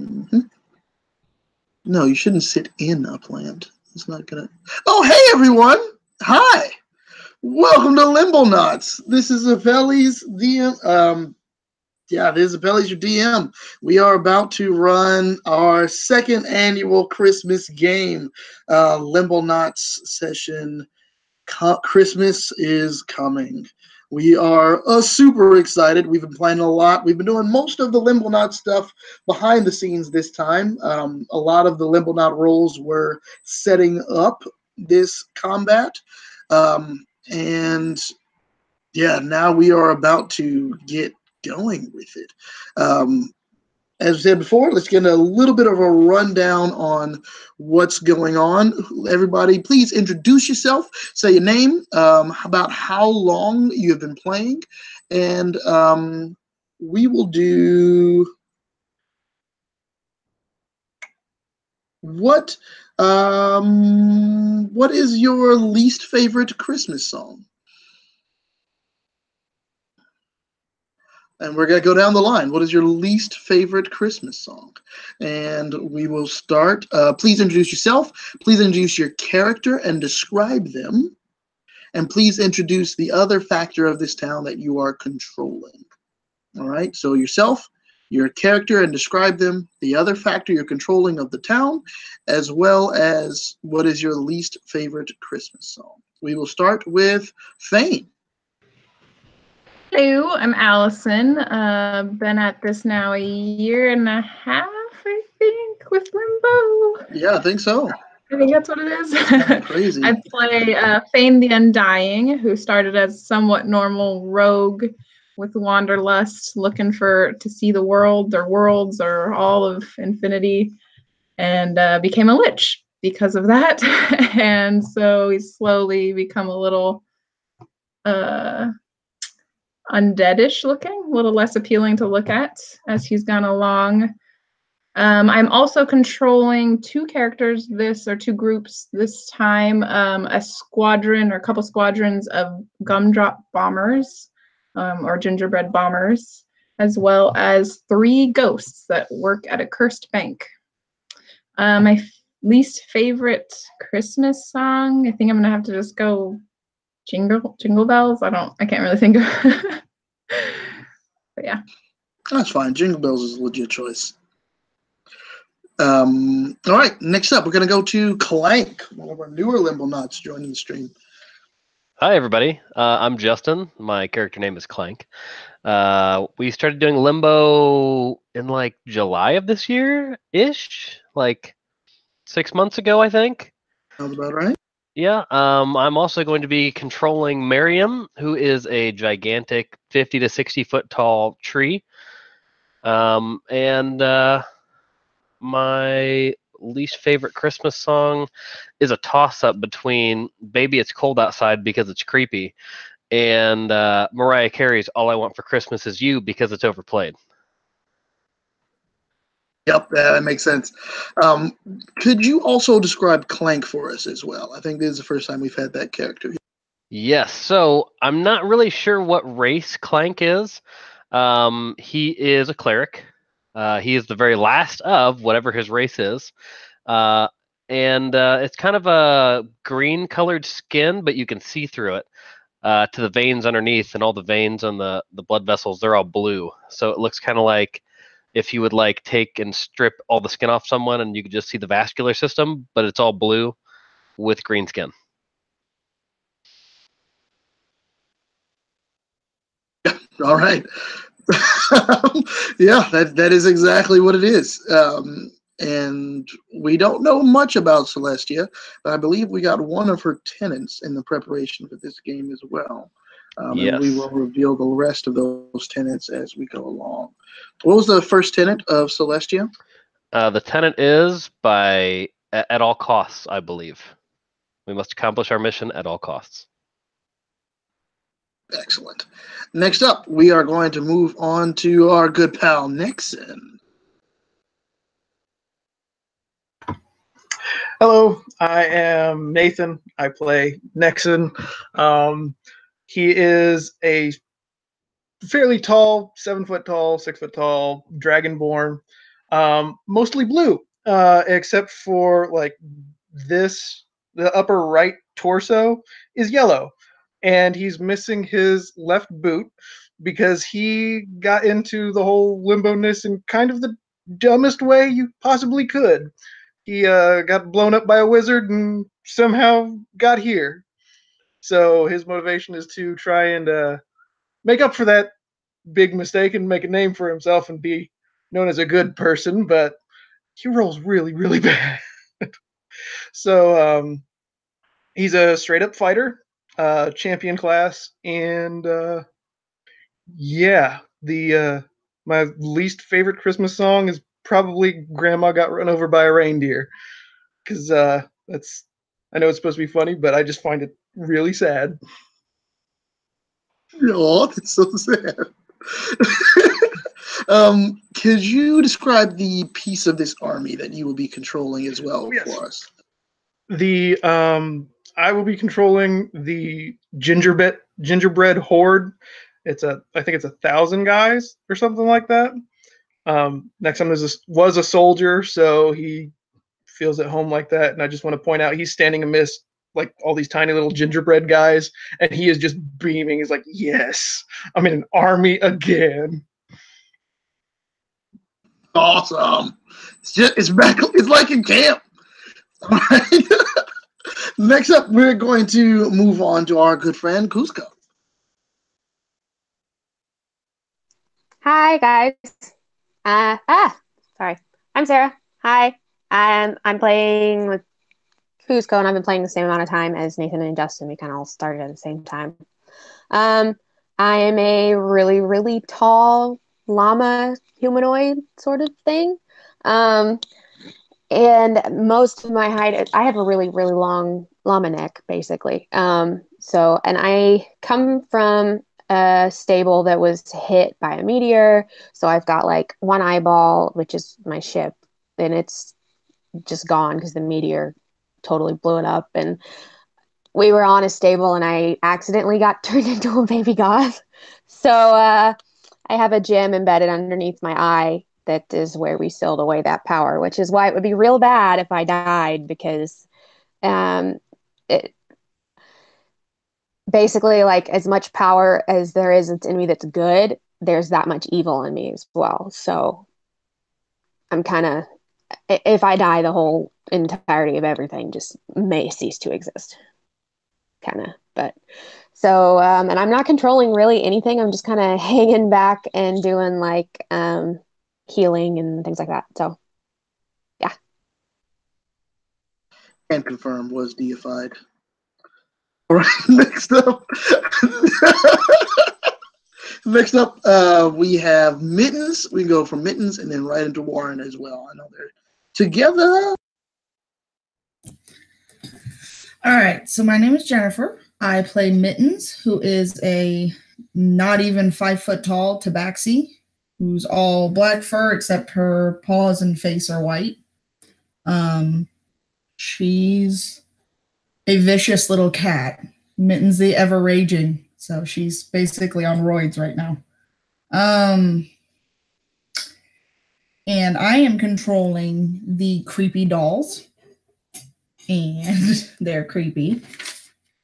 Mhm. No, you shouldn't sit in a plant. It's not gonna. Oh, hey everyone! Hi, welcome to Limbonauts. This is Apelli's DM. This is Apelli's your DM. We are about to run our second annual Christmas game, Limbonauts session. Christmas is coming. We are super excited. We've been playing a lot. We've been doing most of the Limbonaut stuff behind the scenes this time. A lot of the Limbonaut roles were setting up this combat. And yeah, now we are about to get going with it. As I said before, let's get a little bit of a rundown on what's going on. Everybody, please introduce yourself. Say your name, about how long you have been playing, and we will do what is your least favorite Christmas song? And we're going to go down the line. What is your least favorite Christmas song? And we will start. Please introduce yourself. Please introduce your character and describe them. And please introduce the other factor of this town that you are controlling. All right. So yourself, your character, and describe them. The other factor you're controlling of the town, as well as what is your least favorite Christmas song. We will start with Thane. Hello, I'm Allison. Been at this now a year and a half, I think, with Limbo. Yeah, I think so. I think that's what it is. Crazy. I play Fane the Undying, who started as somewhat normal rogue with Wanderlust, looking to see the world or worlds or all of infinity, and became a lich because of that. And so he's slowly become a little undeadish looking, a little less appealing to look at as he's gone along. I'm also controlling two characters two groups this time, a squadron or a couple squadrons of gumdrop bombers or gingerbread bombers, as well as 3 ghosts that work at a cursed bank. My least favorite Christmas song, I think I'm gonna have to just go Jingle Bells. I can't really think of but yeah. That's fine. Jingle Bells is a legit choice. All right, next up, we're going to go to Clank, one of our newer Limbonauts joining the stream. Hi, everybody. I'm Justin. My character name is Clank. We started doing Limbo in, like, July of this year-ish, like 6 months ago, I think. Sounds about right. Yeah, I'm also going to be controlling Miriam, who is a gigantic 50 to 60 foot tall tree. My least favorite Christmas song is a toss-up between Baby It's Cold Outside because it's creepy and Mariah Carey's All I Want for Christmas Is You because it's overplayed. Yep, that makes sense. Could you also describe Clank for us as well? I think this is the first time we've had that character. Yes, so I'm not really sure what race Clank is. He is a cleric. He is the very last of whatever his race is. It's kind of a green-colored skin, but you can see through it to the veins underneath, and all the veins on the blood vessels, they're all blue. So it looks kind of like if you would like take and strip all the skin off someone and you could just see the vascular system, but it's all blue with green skin. All right. Yeah, that is exactly what it is. And we don't know much about Celestia, but I believe we got one of her tenants in the preparation for this game as well. Yes. And we will reveal the rest of those tenants as we go along. What was the first tenant of Celestia? The tenant is at all costs, I believe. We must accomplish our mission at all costs. Excellent. Next up, we are going to move on to our good pal, Nixon. Hello, I am Nathan. I play Nixon. He is a fairly tall, 7 foot tall, 6 foot tall, dragonborn. mostly blue, except for like this, the upper right torso is yellow, and he's missing his left boot because he got into the whole limbo-ness in kind of the dumbest way you possibly could. He got blown up by a wizard and somehow got here. So his motivation is to try and make up for that big mistake and make a name for himself and be known as a good person, but he rolls really, really bad. So he's a straight up fighter, champion class, and yeah, the my least favorite Christmas song is probably "Grandma Got Run Over by a Reindeer," because that's, I know it's supposed to be funny, but I just find it really sad. Oh, that's so sad. Could you describe the piece of this army that you will be controlling as well for us? The I will be controlling the gingerbread horde. I think it's 1,000 guys or something like that. Next time was a soldier, so he feels at home like that. And I just want to point out he's standing amidst like all these tiny little gingerbread guys, and he is just beaming. He's like, "Yes, I'm in an army again." Awesome. It's back. It's like in camp. All right. Next up, we're going to move on to our good friend Cusco. Hi guys. Sorry. I'm Sarah. Hi. I'm playing with Cusco, and I've been playing the same amount of time as Nathan and Justin. We kind of all started at the same time. I am a really, really tall llama humanoid sort of thing. And most of my height, I have a really, really long llama neck, basically. And I come from a stable that was hit by a meteor. So I've got like one eyeball, which is my ship, and it's just gone because the meteor totally blew it up. And we were on a stable, and I accidentally got turned into a baby goth. So I have a gem embedded underneath my eye that is where we sealed away that power, which is why it would be real bad if I died, because it basically, like, as much power as there is in me that's good, there's that much evil in me as well. So I'm kind of, if I die, the whole entirety of everything just may cease to exist, kind of. But so, and I'm not controlling really anything. I'm just kind of hanging back and doing like healing and things like that. So, yeah. And confirmed was deified. All right, next up. Next up, we have Mittens. We can go from Mittens and then right into Warren as well. I know they're together. All right, so my name is Jennifer. I play Mittens, who is a not even 5 foot tall tabaxi, who's all black fur except her paws and face are white. She's a vicious little cat. Mittens the ever raging, so she's basically on roids right now. And I am controlling the creepy dolls, and they're creepy.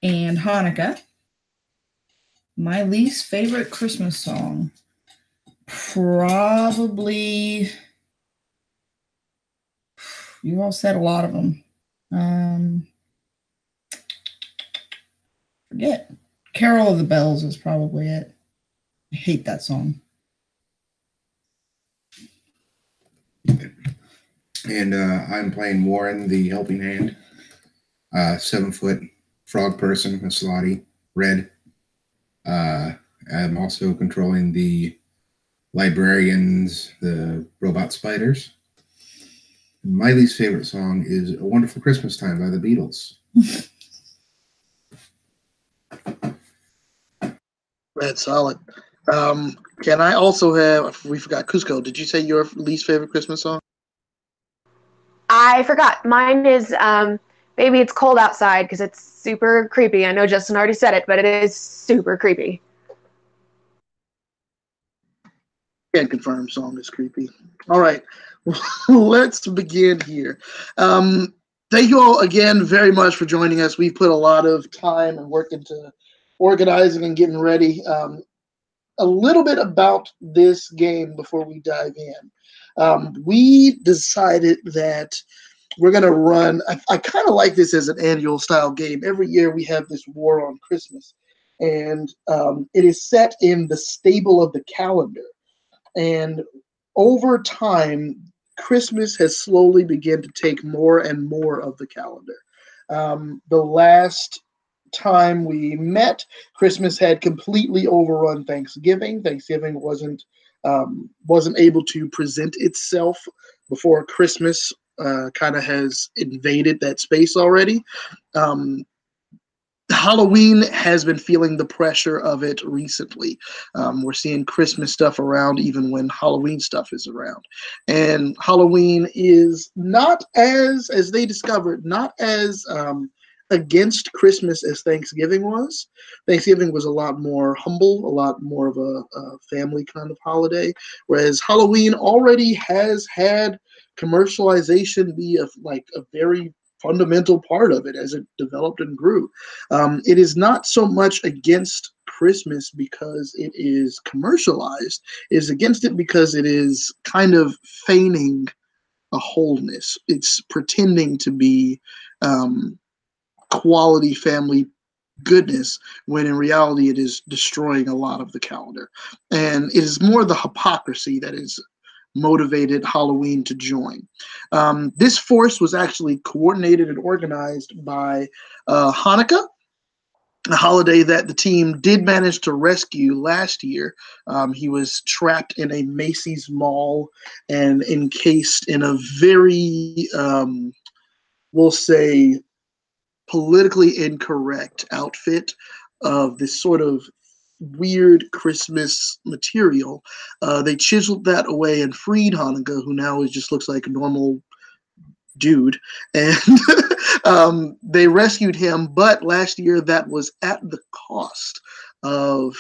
And Hanukkah. My least favorite Christmas song, probably, you all said a lot of them. Forget. Carol of the Bells is probably it. I hate that song. And I'm playing Warren, the Helping Hand. 7 foot frog person, a slotty, red. I'm also controlling the librarians, the robot spiders. My least favorite song is A Wonderful Christmas Time by the Beatles. That's solid. Can I also have, we forgot, Cusco, did you say your least favorite Christmas song? I forgot. Mine is Baby It's Cold Outside, because it's super creepy. I know Justin already said it, but it is super creepy. Can't confirm song is creepy. All right. Let's begin here. Thank you all again very much for joining us. We've put a lot of time and work into organizing and getting ready. A little bit about this game before we dive in. We decided that we're going to run. I kind of like this as an annual style game. Every year we have this war on Christmas, and it is set in the stable of the calendar. And over time, Christmas has slowly begun to take more and more of the calendar. The last time we met, Christmas had completely overrun Thanksgiving. Thanksgiving wasn't able to present itself before Christmas. Kind of has invaded that space already. Halloween has been feeling the pressure of it recently. We're seeing Christmas stuff around even when Halloween stuff is around. And Halloween is not as they discovered, not as against Christmas as Thanksgiving was. Thanksgiving was a lot more humble, a lot more of a family kind of holiday, whereas Halloween already has had commercialization be a very fundamental part of it as it developed and grew. It is not so much against Christmas because it is commercialized. It is against it because it is kind of feigning a wholeness. It's pretending to be quality family goodness when in reality it is destroying a lot of the calendar. And it is more the hypocrisy that is motivated Halloween to join. This force was actually coordinated and organized by Hanukkah, a holiday that the team did manage to rescue last year. He was trapped in a Macy's mall and encased in a very, we'll say, politically incorrect outfit of this sort of weird Christmas material. They chiseled that away and freed Hanukkah, who now just looks like a normal dude, and they rescued him. But last year, that was at the cost of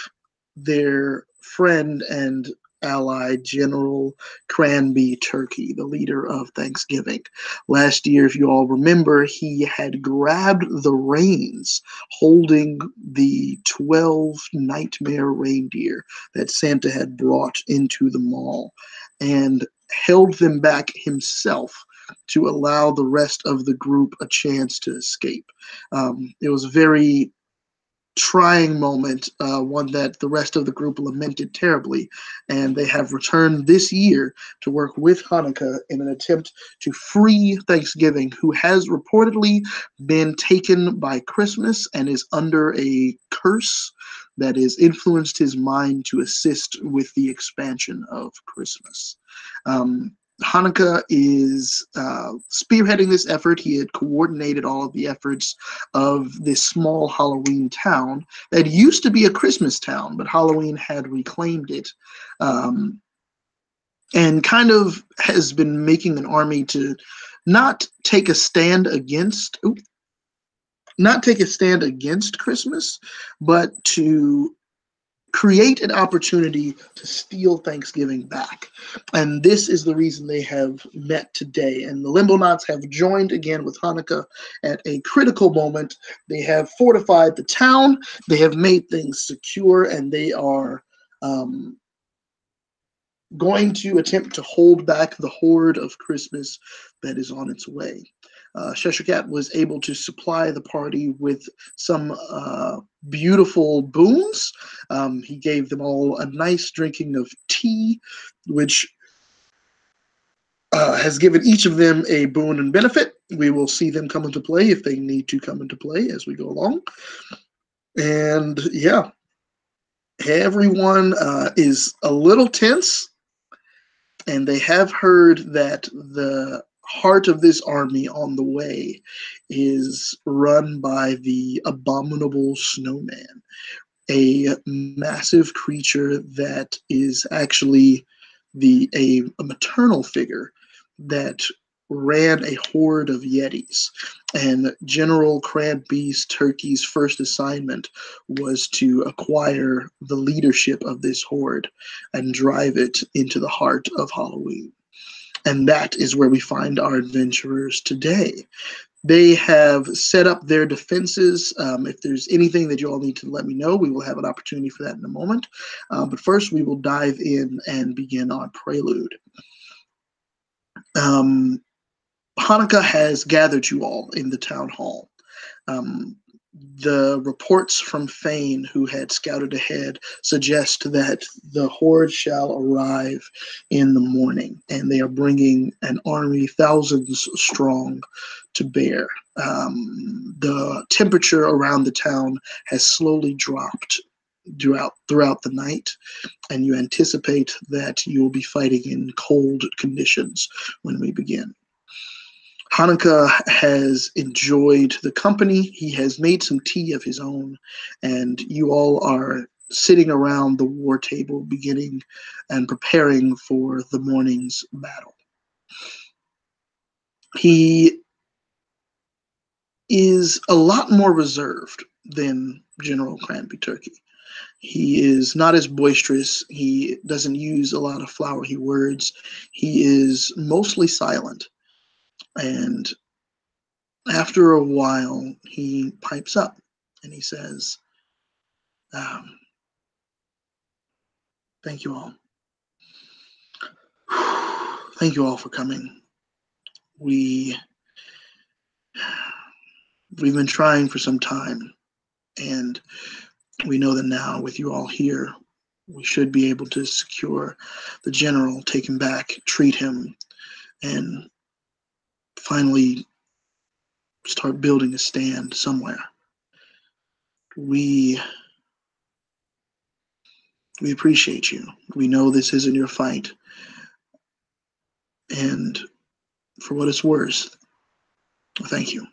their friend and ally, General Cranby Turkey, the leader of Thanksgiving. Last year, if you all remember, he had grabbed the reins holding the 12 nightmare reindeer that Santa had brought into the mall and held them back himself to allow the rest of the group a chance to escape. It was a very trying moment, one that the rest of the group lamented terribly, and they have returned this year to work with Hanukkah in an attempt to free Thanksgiving, who has reportedly been taken by Christmas and is under a curse that has influenced his mind to assist with the expansion of Christmas. Hanukkah is spearheading this effort. He had coordinated all of the efforts of this small Halloween town that used to be a Christmas town, but Halloween had reclaimed it, and kind of has been making an army to not take a stand against Christmas, but to create an opportunity to steal Thanksgiving back. And this is the reason they have met today. And the Limbonauts have joined again with Hanukkah at a critical moment. They have fortified the town, they have made things secure, and they are going to attempt to hold back the horde of Christmas that is on its way. Cheshire Cat was able to supply the party with some beautiful boons. He gave them all a nice drinking of tea, which has given each of them a boon and benefit. We will see them come into play if they need to come into play as we go along. And yeah, everyone is a little tense, and they have heard that the heart of this army on the way is run by the abominable snowman, a massive creature that is actually a maternal figure that ran a horde of Yetis. And General Cranby's Turkey's first assignment was to acquire the leadership of this horde and drive it into the heart of Halloween. And that is where we find our adventurers today. They have set up their defenses. If there's anything that you all need to let me know, we will have an opportunity for that in a moment. But first, we will dive in and begin our prelude. Hanukkah has gathered you all in the town hall. The reports from Fane, who had scouted ahead, suggest that the horde shall arrive in the morning, and they are bringing an army thousands strong to bear. The temperature around the town has slowly dropped throughout the night, and you anticipate that you will be fighting in cold conditions when we begin. Hanukkah has enjoyed the company. He has made some tea of his own, and you all are sitting around the war table, beginning and preparing for the morning's battle. He is a lot more reserved than General Cranby Turkey. He is not as boisterous. He doesn't use a lot of flowery words. He is mostly silent, and after a while, he pipes up and he says, thank you all. Thank you all for coming. We've been trying for some time, and we know that now with you all here, we should be able to secure the general, take him back, treat him, and finally start building a stand somewhere. We appreciate you. We know this isn't your fight. And for what it's worth, thank you.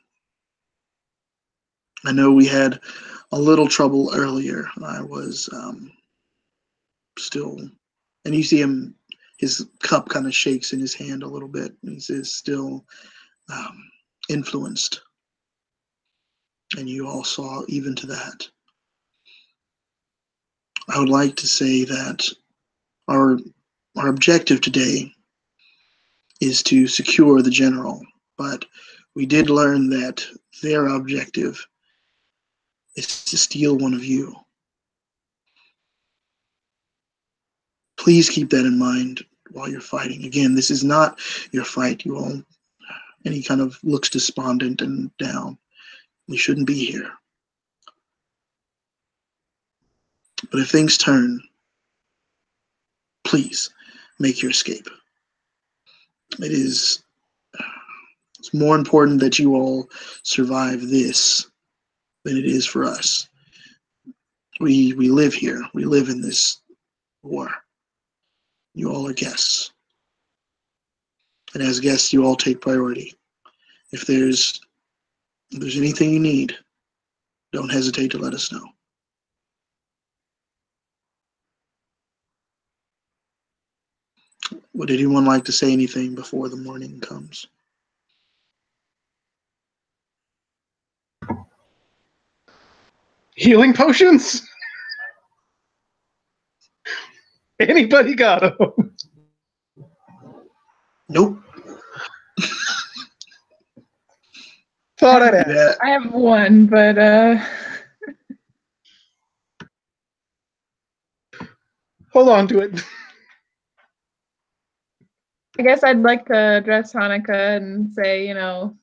I know we had a little trouble earlier. I was still, and you see him, his cup kind of shakes in his hand a little bit. He says, still influenced. And you all saw even to that. I would like to say that our objective today is to secure the general, but we did learn that their objective is to steal one of you. Please keep that in mind while you're fighting. Again, this is not your fight. You all, and he kind of looks despondent and down. We shouldn't be here. But if things turn, please make your escape. It's more important that you all survive this than it is for us. We live here. We live in this war. You all are guests. And as guests, you all take priority. If there's anything you need, don't hesitate to let us know. Would anyone like to say anything before the morning comes? Healing potions? Anybody got them? Nope. Thought I'd ask. Yeah. I have one, but Hold on to it. I guess I'd like to address Hanukkah and say,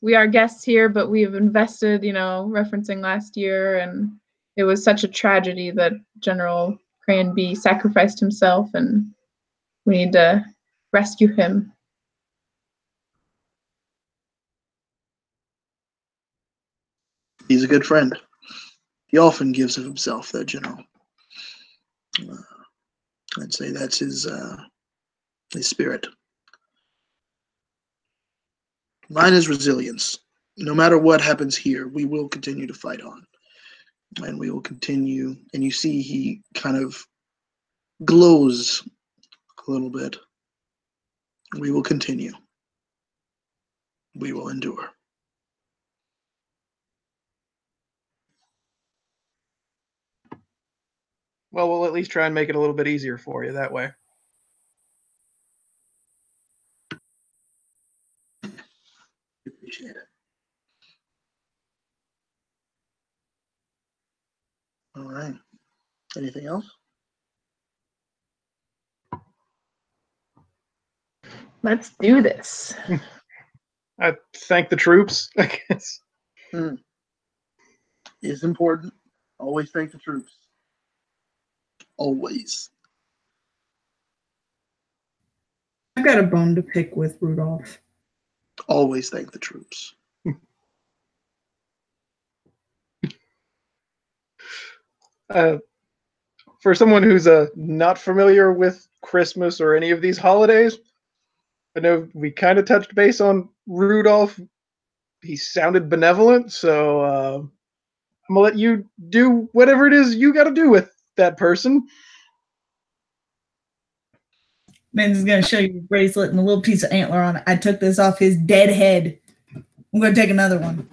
we are guests here, but we've invested, referencing last year, and it was such a tragedy that General Cranby sacrificed himself, and we need to rescue him. He's a good friend. He often gives of himself, that general. I'd say that's his spirit. Mine is resilience. No matter what happens here, we will continue to fight on. And we will continue. And you see he kind of glows a little bit. We will continue. We will endure. Well, we'll at least try and make it a little bit easier for you that way. Appreciate it. All right. Anything else? Let's do this. I thank the troops, I guess. It's important. Always thank the troops. Always. I've got a bone to pick with Rudolph. Always thank the troops. For someone who's not familiar with Christmas or any of these holidays, I know we kind of touched base on Rudolph. He sounded benevolent, so I'm gonna let you do whatever it is you got to do with that person. Man's is gonna show you a bracelet and a little piece of antler on it. I took this off his dead head. I'm gonna take another one.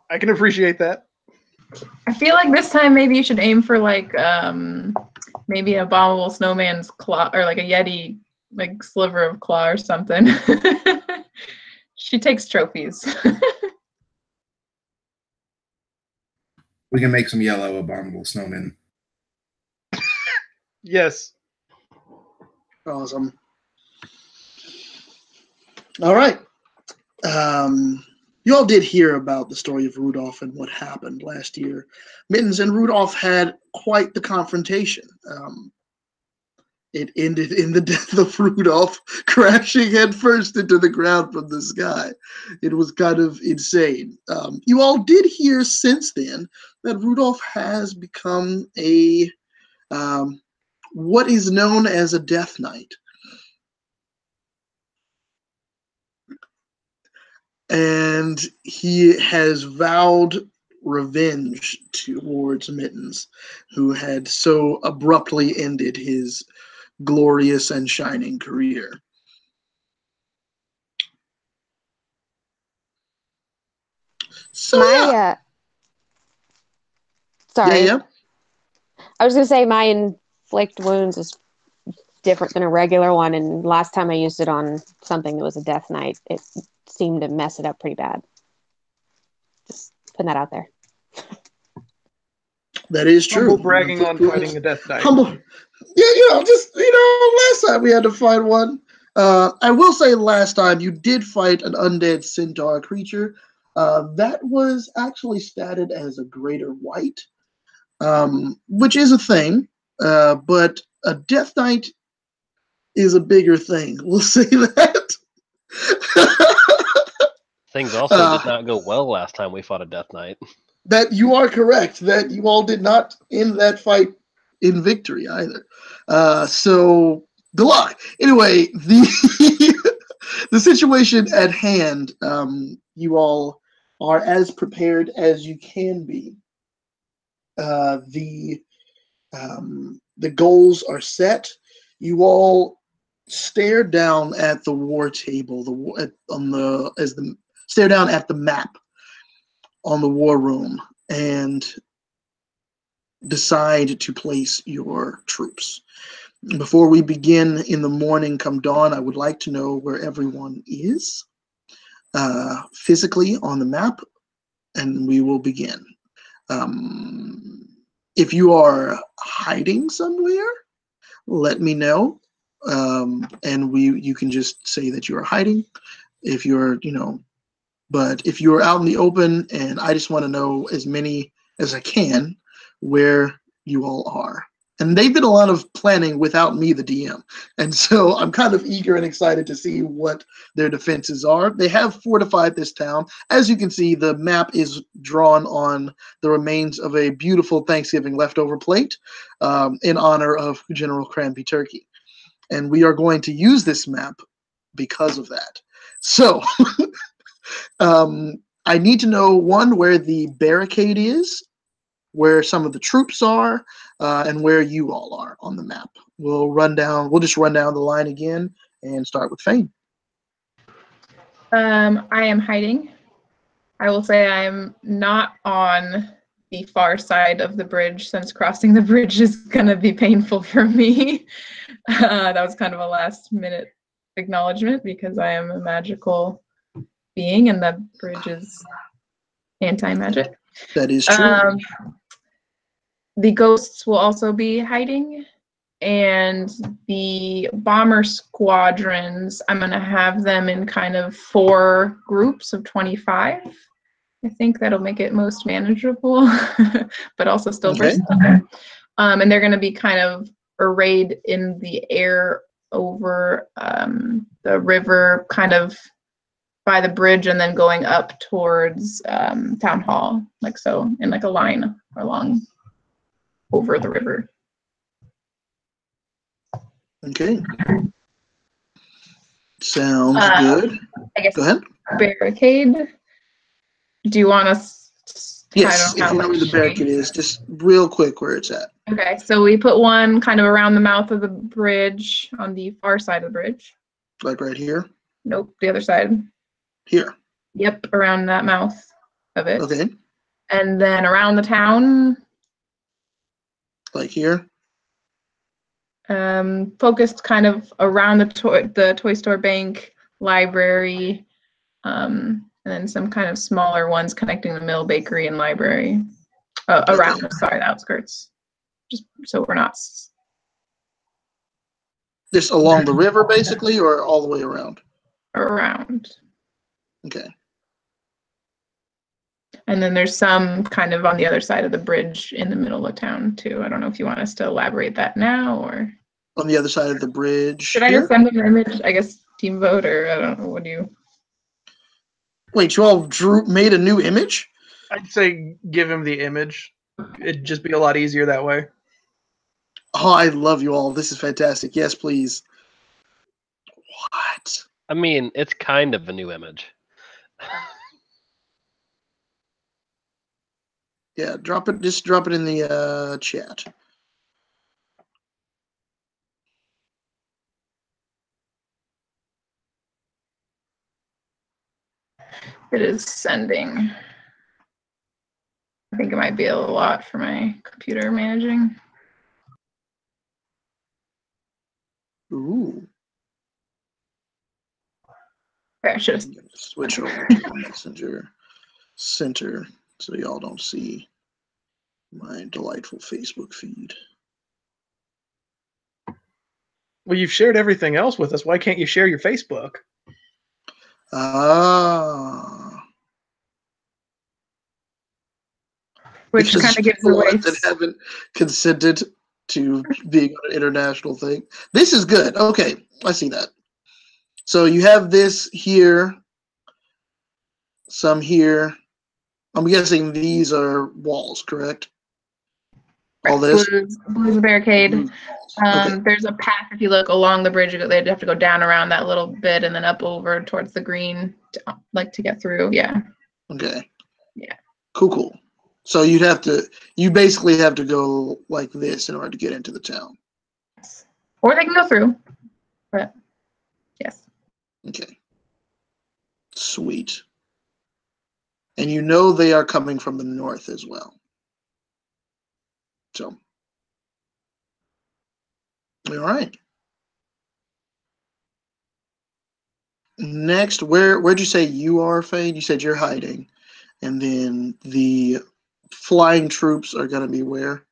I can appreciate that. I feel like this time maybe you should aim for like maybe an abominable snowman's claw or like a yeti like sliver of claw or something. She takes trophies. We can make some yellow abominable snowmen. Yes. Awesome. All right. You all did hear about the story of Rudolph and what happened last year. Mittens and Rudolph had quite the confrontation. It ended in the death of Rudolph crashing headfirst into the ground from the sky. It was kind of insane. You all did hear since then that Rudolph has become a what is known as a Death Knight. And he has vowed revenge towards Mittens, who had so abruptly ended his glorious and shining career. So sorry. Yeah. I was gonna say my inflict wounds is different than a regular one, and last time I used it on something that was a Death Knight, it seemed to mess it up pretty bad. Just putting that out there. That is true. Humble bragging on fighting a Death Knight. Humble. Yeah, last time we had to fight one. I will say last time you did fight an undead centaur creature. That was actually statted as a greater white, which is a thing, but a Death Knight is a bigger thing. We'll say that. Things also did not go well last time we fought a Death Knight. That you are correct. That you all did not end that fight in victory either. So good luck. Anyway, the situation at hand, you all are as prepared as you can be. The goals are set. You all stare down at the war table. Stare down at the map on the war room and decide to place your troops. Before we begin in the morning come dawn, I would like to know where everyone is physically on the map, and we will begin. If you are hiding somewhere, let me know, and you can just say that you are hiding. If you're, but if you're out in the open, and I just want to know as many as I can where you all are. And they've been a lot of planning without me, the DM. And so I'm kind of eager and excited to see what their defenses are. They have fortified this town. As you can see, the map is drawn on the remains of a beautiful Thanksgiving leftover plate in honor of General Cranby Turkey. And we are going to use this map because of that. So I need to know, one, where the barricade is, where some of the troops are, and where you all are on the map. We'll just run down the line again and start with Fane. I am hiding. I will say I'm not on the far side of the bridge, since crossing the bridge is going to be painful for me. That was kind of a last minute acknowledgement because I am a magical being, and the bridge is anti-magic. That is true. The ghosts will also be hiding, and the bomber squadrons, I'm going to have them in kind of 4 groups of 25. I think that'll make it most manageable, but also still versatile. And they're going to be kind of arrayed in the air over the river, kind of by the bridge, and then going up towards town hall, like so, in like a line along over the river. Okay. Sounds good. I guess. Go ahead. Barricade. Do you want us? Yes, if you know where the barricade is, just real quick where it's at. Okay, so we put one kind of around the mouth of the bridge on the far side of the bridge. Like right here? Nope, the other side. Here. Yep, around that mouth of it. Okay. And then around the town. Like here? Focused kind of around the toy store, bank, library, and then some kind of smaller ones connecting the mill, bakery, and library. Around, sorry, the outskirts. Just so we're not. Just along the river, basically, or all the way around? Around. Okay. And then there's some kind of on the other side of the bridge in the middle of town, too. I don't know if you want us to elaborate that now, or... On the other side of the bridge. Should I just send them an image? I guess team vote, or I don't know. What do you? Wait, you all made a new image? I'd say give him the image. It'd just be a lot easier that way. Oh, I love you all. This is fantastic. Yes, please. What? I mean, it's kind of a new image. Yeah, drop it. Just drop it in the chat. It is sending. I think it might be a lot for my computer managing. Ooh. Okay, I should have switch over to Messenger Center so y'all don't see my delightful Facebook feed. Well, you've shared everything else with us. Why can't you share your Facebook? Which kind of gives away that haven't consented to being on an international thing. This is good. Okay, I see that. So you have this here, some here. I'm guessing these are walls, correct? All this? Blue's a barricade. Okay. There's a path, if you look along the bridge, they'd have to go down around that little bit and then up over towards the green, to get through. Yeah. Okay. Yeah. Cool. So you basically have to go like this in order to get into the town. Or they can go through, but yes. Okay. Sweet. And you know they are coming from the north as well. So. All right. Next, where'd you say you are, Faye? You said you're hiding. And then the flying troops are going to be where?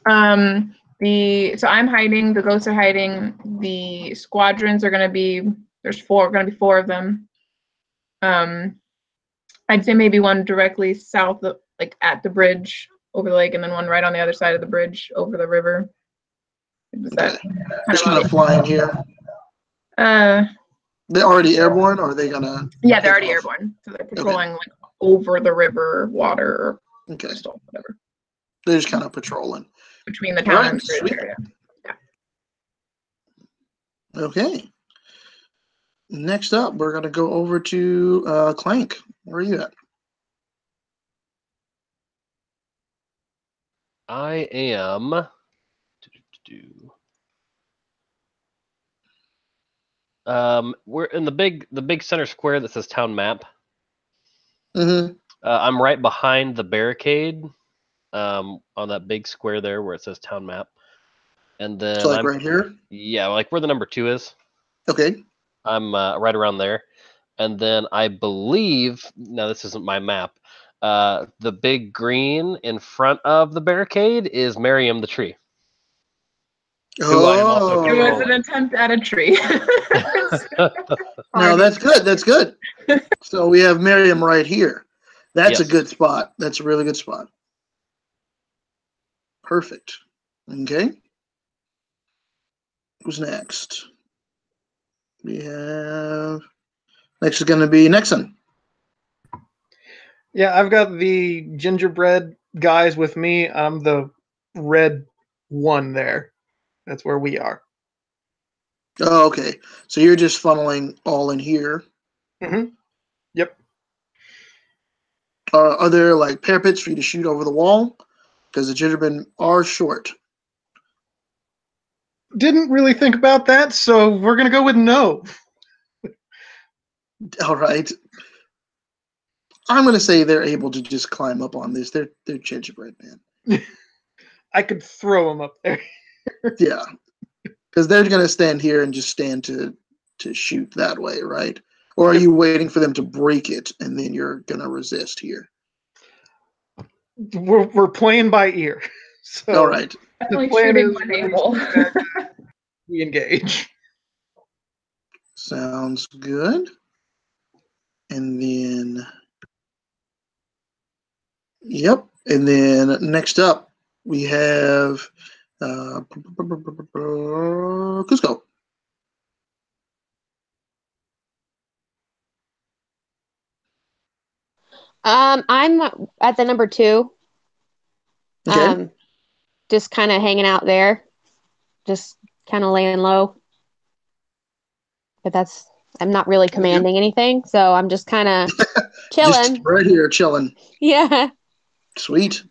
So I'm hiding, the ghosts are hiding, the squadrons are going to be, going to be 4 of them. I'd say maybe one directly south of, like at the bridge over the lake, and then one right on the other side of the bridge over the river. Okay. Just kind of flying here. They're already airborne, or are they gonna? Yeah, they're already airborne, so they're patrolling like over the river, water, or crystal, whatever. They're just kind of patrolling between the town and the bridge area. Yeah. Okay. Next up, we're gonna go over to Clank. Where are you at? I am. We're in the big center square that says town map. Mm-hmm. I'm right behind the barricade, on that big square there where it says town map. And then so like right here? Yeah, like where the number 2 is. Okay. I'm right around there. And then I believe, now this isn't my map, the big green in front of the barricade is Miriam the tree. Who I am also It was an controlling. attempt at a tree. No, that's good. That's good. So we have Miriam right here. That's a Yes. good spot. That's a really good spot. Perfect. Okay. Who's next? We have next is going to be Nixon. Yeah, I've got the gingerbread guys with me. I'm the red one there. That's where we are. Oh, okay. So you're just funneling all in here. Mm-hmm. Yep. Are there like parapets for you to shoot over the wall? Because the gingerbread are short. Didn't really think about that, so we're gonna go with no. All right. I'm going to say they're able to just climb up on this. They're gingerbread, man. I could throw them up there. Yeah. Because they're going to stand here and just stand to shoot that way, right? Or are you waiting for them to break it and then you're going to resist here? We're playing by ear. So All right. Definitely plan shooting is when when able. we engage. Sounds good. And then, yep. And then next up, we have Cusco. I'm at the number 2. Okay. Just kind of hanging out there, just kind of laying low. But I'm not really commanding anything, so I'm just kind of Just chilling. right here, chilling. Yeah. Sweet.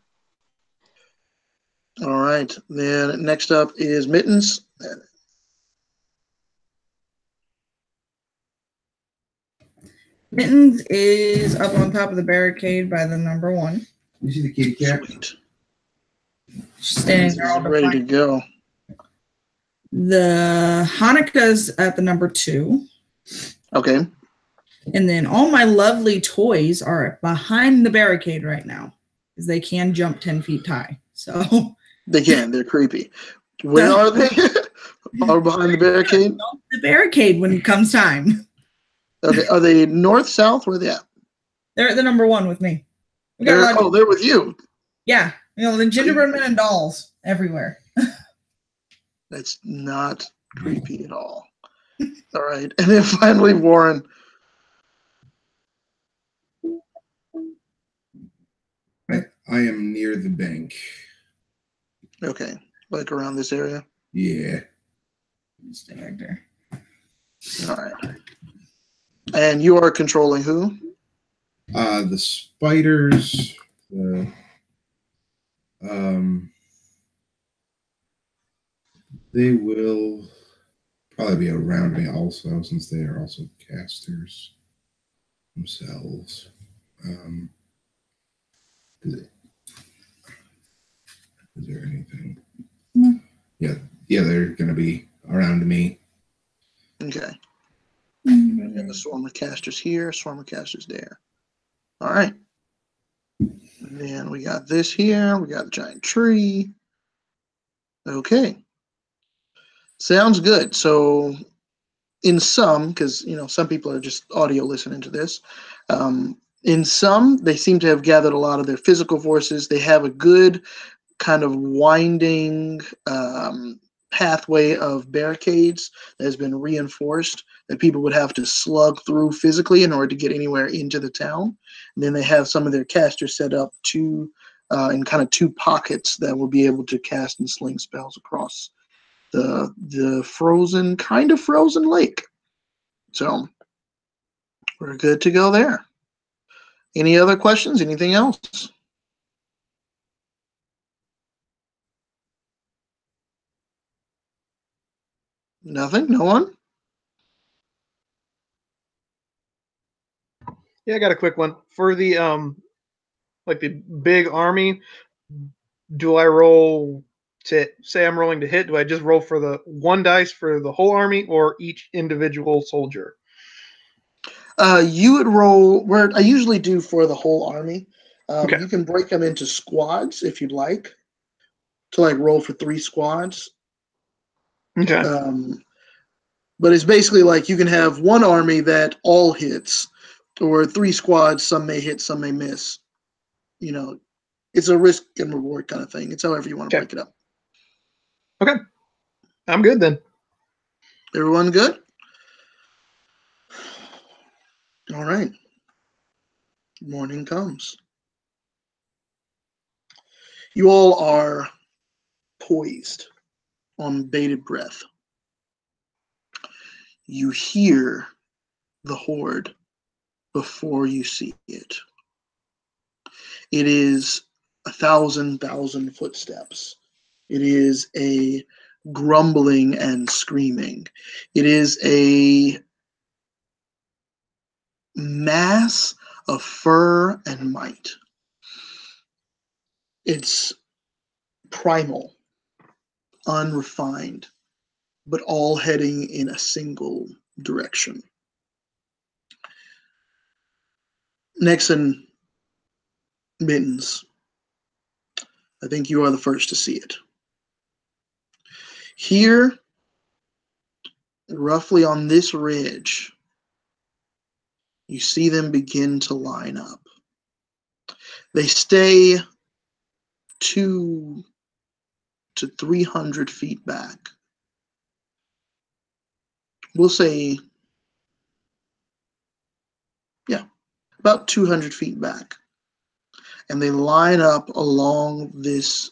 All right. Then next up is Mittens. Mittens is up on top of the barricade by the number 1. You see the kitty cat? Sweet. Standing there all Ready to defiant. go. The Hanukkah's at the number 2. Okay. And then all my lovely toys are behind the barricade right now because they can jump 10 feet high. So They can. They're creepy. Where are they? Are behind the barricade? jump the barricade when it comes time. Okay. Are they north, south? Where are they at? They're at the number 1 with me. We got a lot of, They're with you. yeah, the gingerbread men and dolls everywhere. That's not creepy at all. All right. And then finally, Warren. I am near the bank. Okay. Like around this area. Yeah. Stay back there. All right. And you are controlling who? The spiders. They will probably be around me also, since they are also casters themselves. Is there anything? No. Yeah, they're going to be around me. Okay. We got the swarm of casters here, swarm of casters there. All right. And then we got this here. We got a giant tree. Okay. Sounds good. So in some, because some people are just audio listening to this, in some, they seem to have gathered a lot of their physical forces. They have a good kind of winding pathway of barricades that has been reinforced that people would have to slug through physically in order to get anywhere into the town. And then they have some of their casters set up in kind of 2 pockets that will be able to cast and sling spells across the kind of frozen lake. So we're good to go there. Any other questions? Anything else? Nothing? No one? Yeah, I got a quick one for the like the big army. Do I roll to say I'm rolling to hit? Do I just roll for the 1 dice for the whole army or each individual soldier? You would roll where I usually do for the whole army. Okay. You can break them into squads if you'd like to like roll for 3 squads. Okay. But it's basically like you can have one army that all hits, or 3 squads. Some may hit, some may miss. You know, it's a risk and reward kind of thing. It's however you want to Okay. break it up. Okay. I'm good then. Everyone good? All right. Morning comes. You all are poised on bated breath. You hear the horde before you see it. It is 1,000 footsteps. It is a grumbling and screaming. It is a mass of fur and might. It's primal, unrefined, but all heading in a single direction. Nixon, Mittens, I think you are the first to see it. Here, roughly on this ridge, you see them begin to line up. They stay 200 to 300 feet back. We'll say, yeah, about 200 feet back. And they line up along this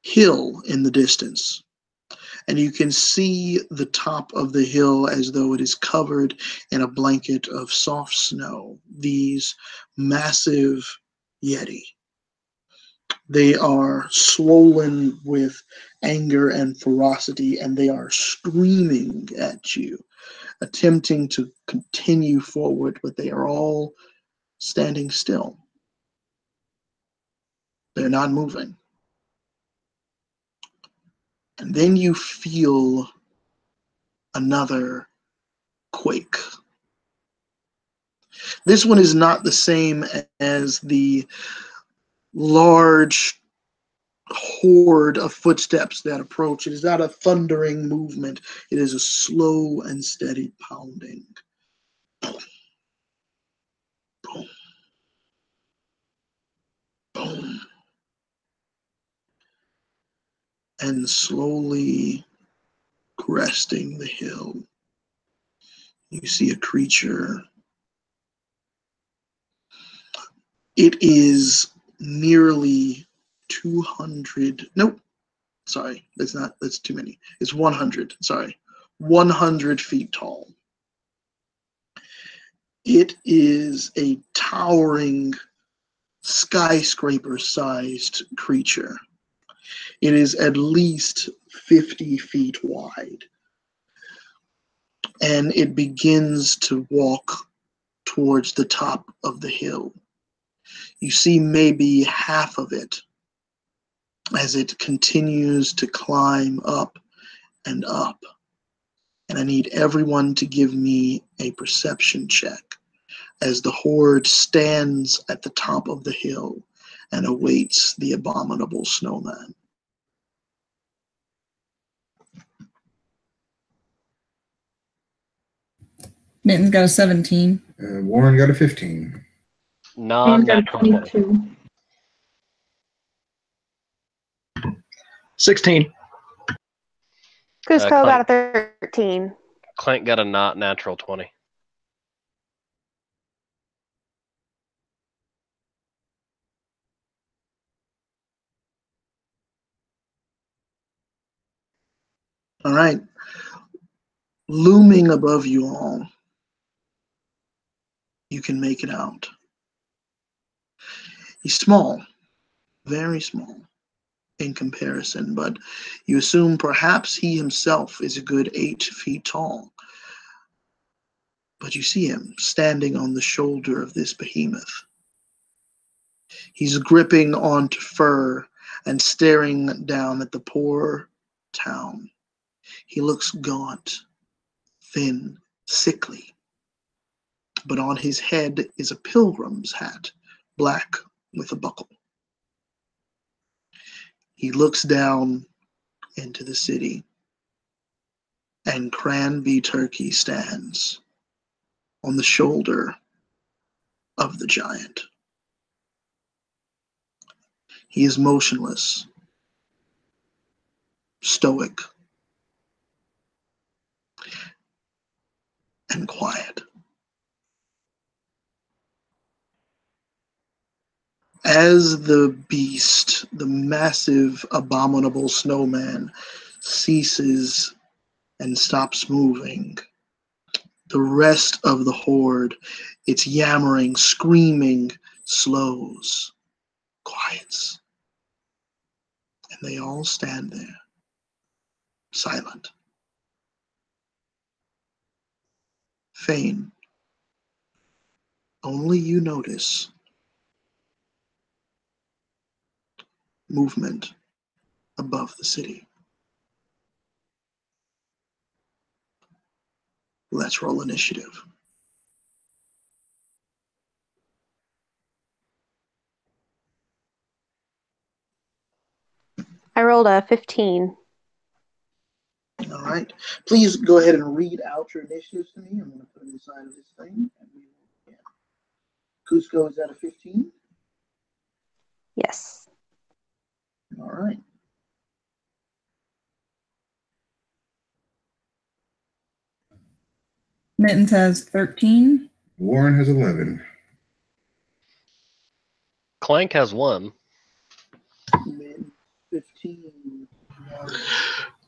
hill in the distance. And you can see the top of the hill as though it is covered in a blanket of soft snow. These massive Yeti. They are swollen with anger and ferocity, and they are screaming at you, attempting to continue forward, but they are all standing still. They're not moving. And then you feel another quake. This one is not the same as the large horde of footsteps that approach. It is not a thundering movement. It is a slow and steady pounding. Boom, boom, boom. And slowly cresting the hill, you see a creature. It is nearly 200. Nope. Sorry, that's too many. It's 100. Sorry. 100 feet tall. It is a towering, skyscraper-sized creature. It is at least 50 feet wide. And it begins to walk towards the top of the hill. You see maybe half of it as it continues to climb up and up. And I need everyone to give me a perception check as the horde stands at the top of the hill and awaits the abominable snowman. Mittens got a 17. Warren got a 15. And Non-natural 20. 22. 16. Cusco Clank. got a 13. Clank got a not natural 20. All right. Looming above you all, you can make it out. He's small, very small in comparison, but you assume perhaps he himself is a good 8 feet tall. But you see him standing on the shoulder of this behemoth. He's gripping onto fur and staring down at the poor town. He looks gaunt, thin, sickly. but on his head is a pilgrim's hat, black with a buckle. He looks down into the city, and Cranby Turkey stands on the shoulder of the giant. He is motionless, stoic, and quiet. As the beast, the massive, abominable snowman, ceases and stops moving, the rest of the horde, its yammering, screaming, slows, quiets, and they all stand there, silent. Fane, only you notice movement above the city. Let's roll initiative. I rolled a 15. All right. Please go ahead and read out your initiatives to me. I'm going to put it inside of this thing. And we will begin. Cusco is at a 15. Yes. All right. Mittens has 13. Warren has 11. Clank has 1. Mid 15.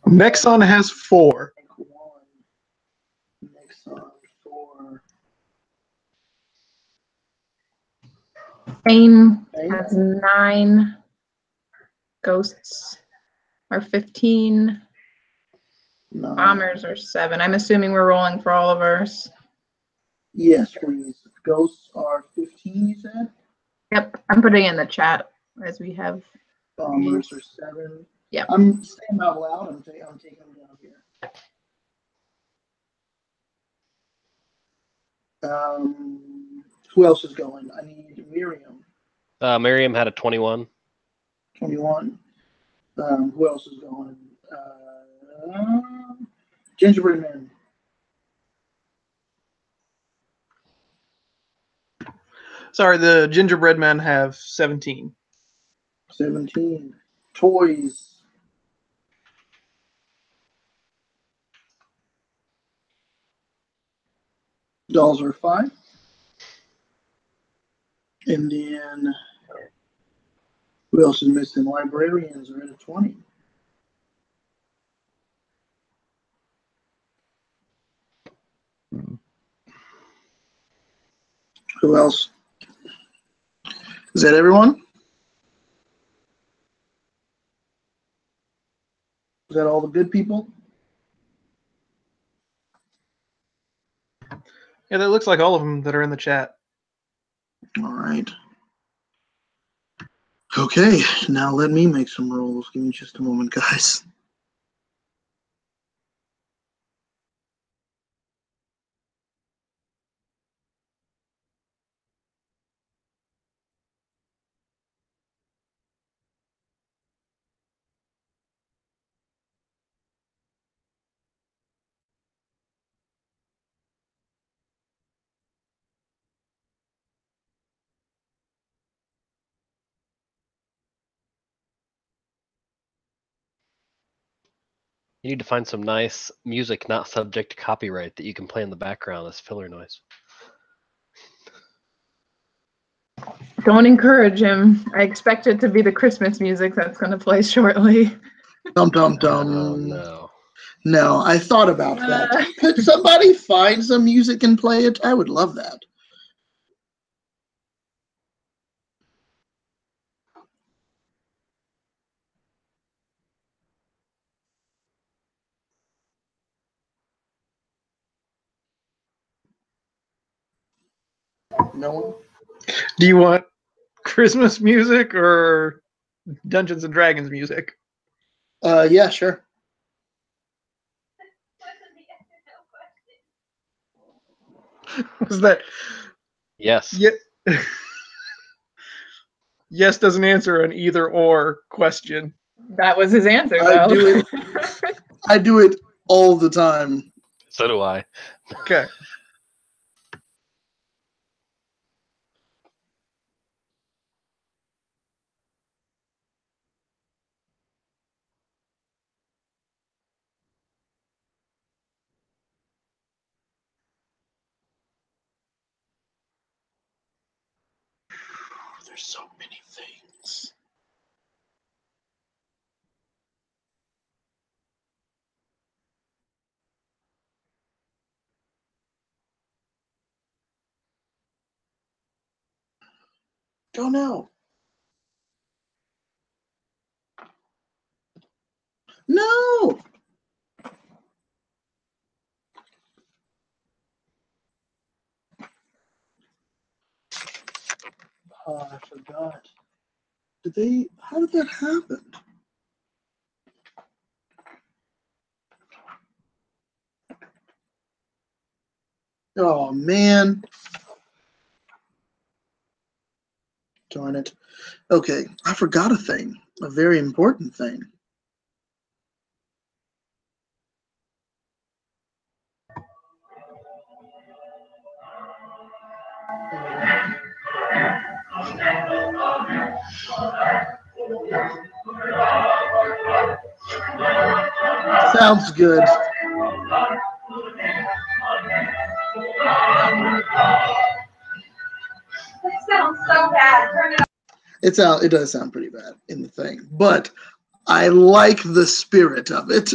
Nexon has 4. Nexon 4. Fane Fane? has 9. Ghosts are 15. No. Bombers are 7. I'm assuming we're rolling for all of ours. Yes, please. Ghosts are 15, you said? Yep, I'm putting it in the chat as we have. Bombers are 7. Yep. I'm saying out loud. I'm taking them down here. Who else is going? I need Miriam. Miriam had a 21. 21. Who else is going? Gingerbread Man. Sorry, the gingerbread men have 17. 17. Toys. Dolls are 5. And then who else is missing? Librarians are at a 20. Who else? Is that everyone? Is that all the good people? Yeah, that looks like all of them that are in the chat. All right. Okay, now let me make some rolls. Give me just a moment, guys. You need to find some nice music not subject to copyright that you can play in the background as filler noise. Don't encourage him. I expect it to be the Christmas music that's going to play shortly. Dum dum dum. Oh no. No, I thought about that. Could somebody find some music and play it? I would love that. No one? Do you want Christmas music or Dungeons and Dragons music? Yeah, sure. Was that Yes. yeah? Yes doesn't answer an either or question. That was his answer, I though. do it. I do it all the time. So do I. Okay. There's so many things. Go now. No. Oh, I forgot. Did they? How did that happen? Oh man. Darn it. Okay, I forgot a thing. A very important thing. Sounds good. It sounds so bad. Turn it off. It does sound pretty bad in the thing, but I like the spirit of it.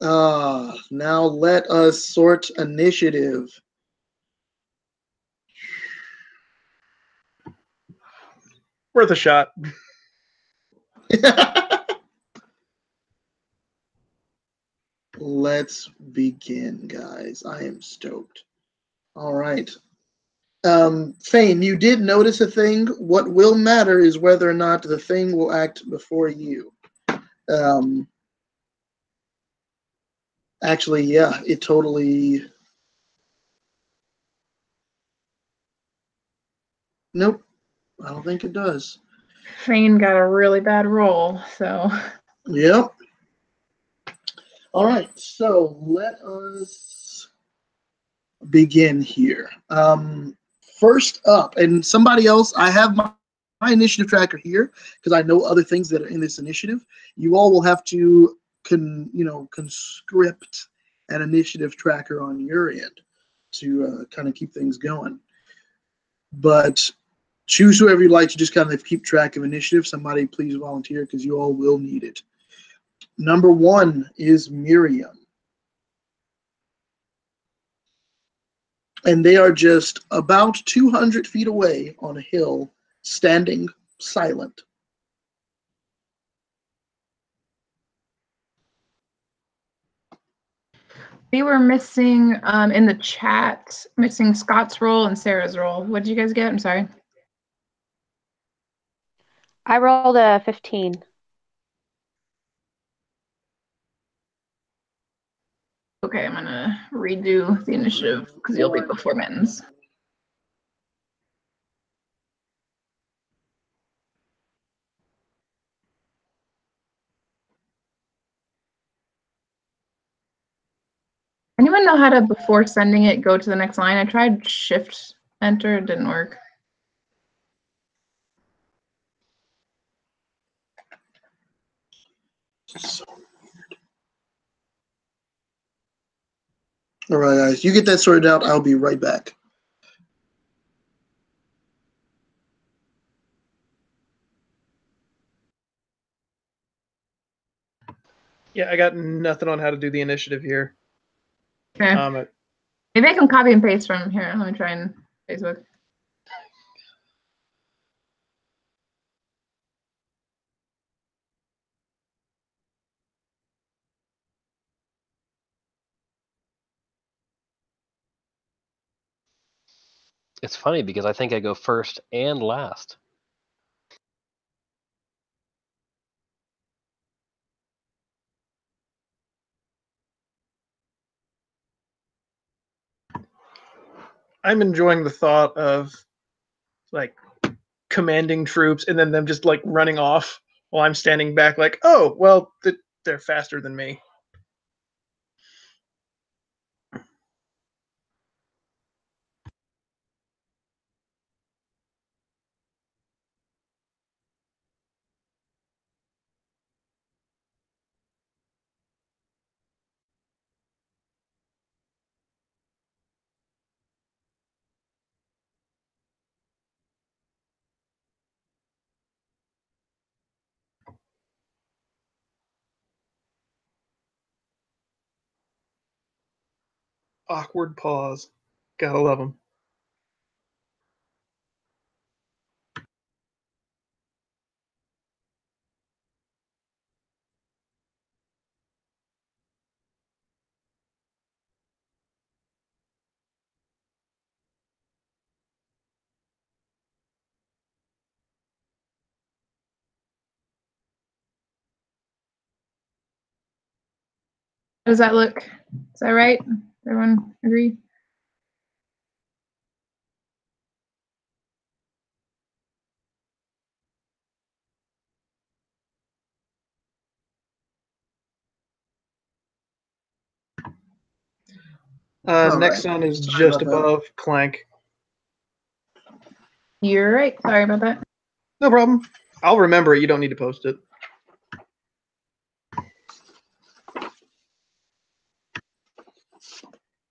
Now let us sort initiative. Worth a shot. Let's begin, guys. I am stoked. All right. Thane, you did notice a thing. What will matter is whether or not the thing will act before you. Actually, yeah, it totally. Nope, I don't think it does. Fane got a really bad roll, so. Yep. All right, so let us begin here. First up, and somebody else, I have my initiative tracker here because I know other things that are in this initiative. You all will have to conscript an initiative tracker on your end to kind of keep things going. But choose whoever you'd like to just kind of keep track of initiative. Somebody please volunteer because you all will need it. Number 1 is Miriam. And they are just about 200 feet away on a hill, standing silent. We were missing in the chat, missing Scott's roll and Sarah's roll. What did you guys get? I'm sorry. I rolled a 15. Okay, I'm gonna redo the initiative because you'll be before Mittens. Anyone know how to, before sending it, go to the next line? I tried shift enter, it didn't work. So weird. All right, guys, you get that sorted out. I'll be right back. Yeah, I got nothing on how to do the initiative here. Okay. Maybe I can copy and paste from here. Let me try and Facebook. It's funny because I think I go first and last. I'm enjoying the thought of like commanding troops and then them just like running off while I'm standing back like, oh, well, they're faster than me. Awkward pause. Gotta love them. How does that look? Is that right? Everyone agree? Next right. one is Sorry just about that. above Clank. You're right. Sorry about that. No problem. I'll remember it. You don't need to post it.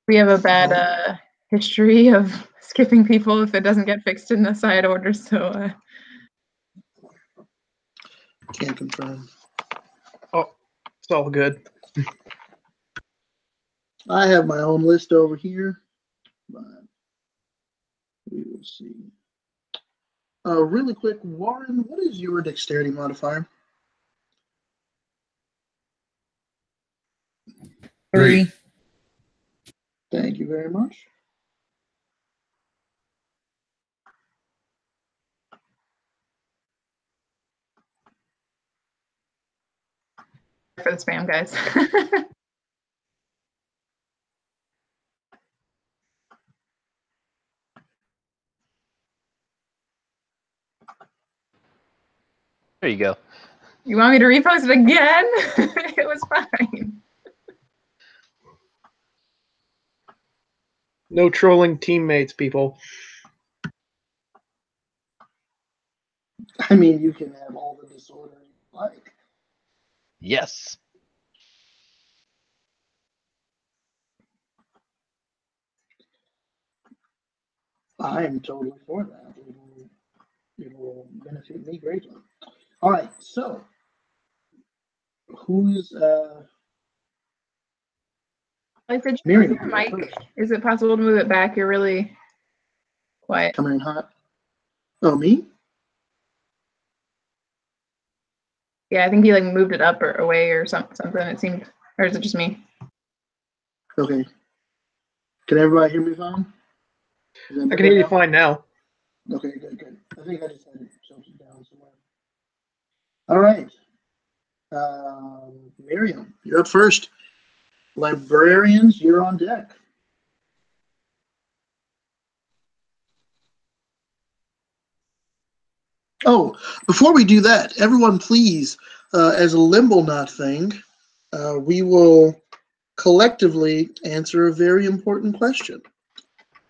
We have a bad history of skipping people if it doesn't get fixed in the side order, so Can't confirm. Oh, it's all good. I have my own list over here, but we will see. Really quick, Warren, what is your dexterity modifier? 3. Thank you very much. for the spam, guys. There you go. You want me to repost it again? It was fine. No trolling teammates, people. I mean, you can have all the disorder you like. Yes. I'm totally for that. It will benefit me greatly. All right, so who's Like, did you move Miriam? your mic? Is it possible to move it back? You're really quiet. Coming in hot. Oh, me? Yeah, I think you like moved it up or away or something. It seemed, or is it just me? Okay. Can everybody hear me fine? I can hear you fine now. Okay, good. I think I just had it tilted down somewhere. All right. Miriam, you're up first. Librarians, you're on deck. Oh, before we do that, everyone please, as a Limbonaut thing, we will collectively answer a very important question.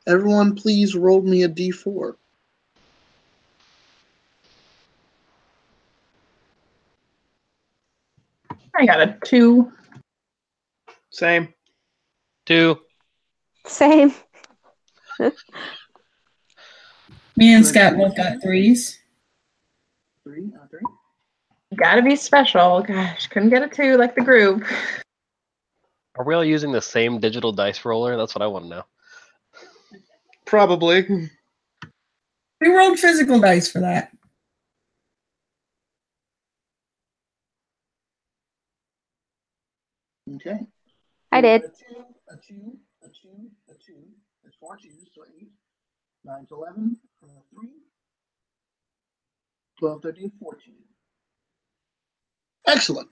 Everyone please roll me a d4. I got a 2. Same. 2. Same. Me and Scott both got 3s. 3. You gotta be special. Gosh, couldn't get a 2 like the group. Are we all using the same digital dice roller? That's what I want to know. Probably. We rolled physical dice for that. Okay. I did. A 2. That's 4 2s, so 8. 9 to 11, 3. 12, 13, 14. Excellent.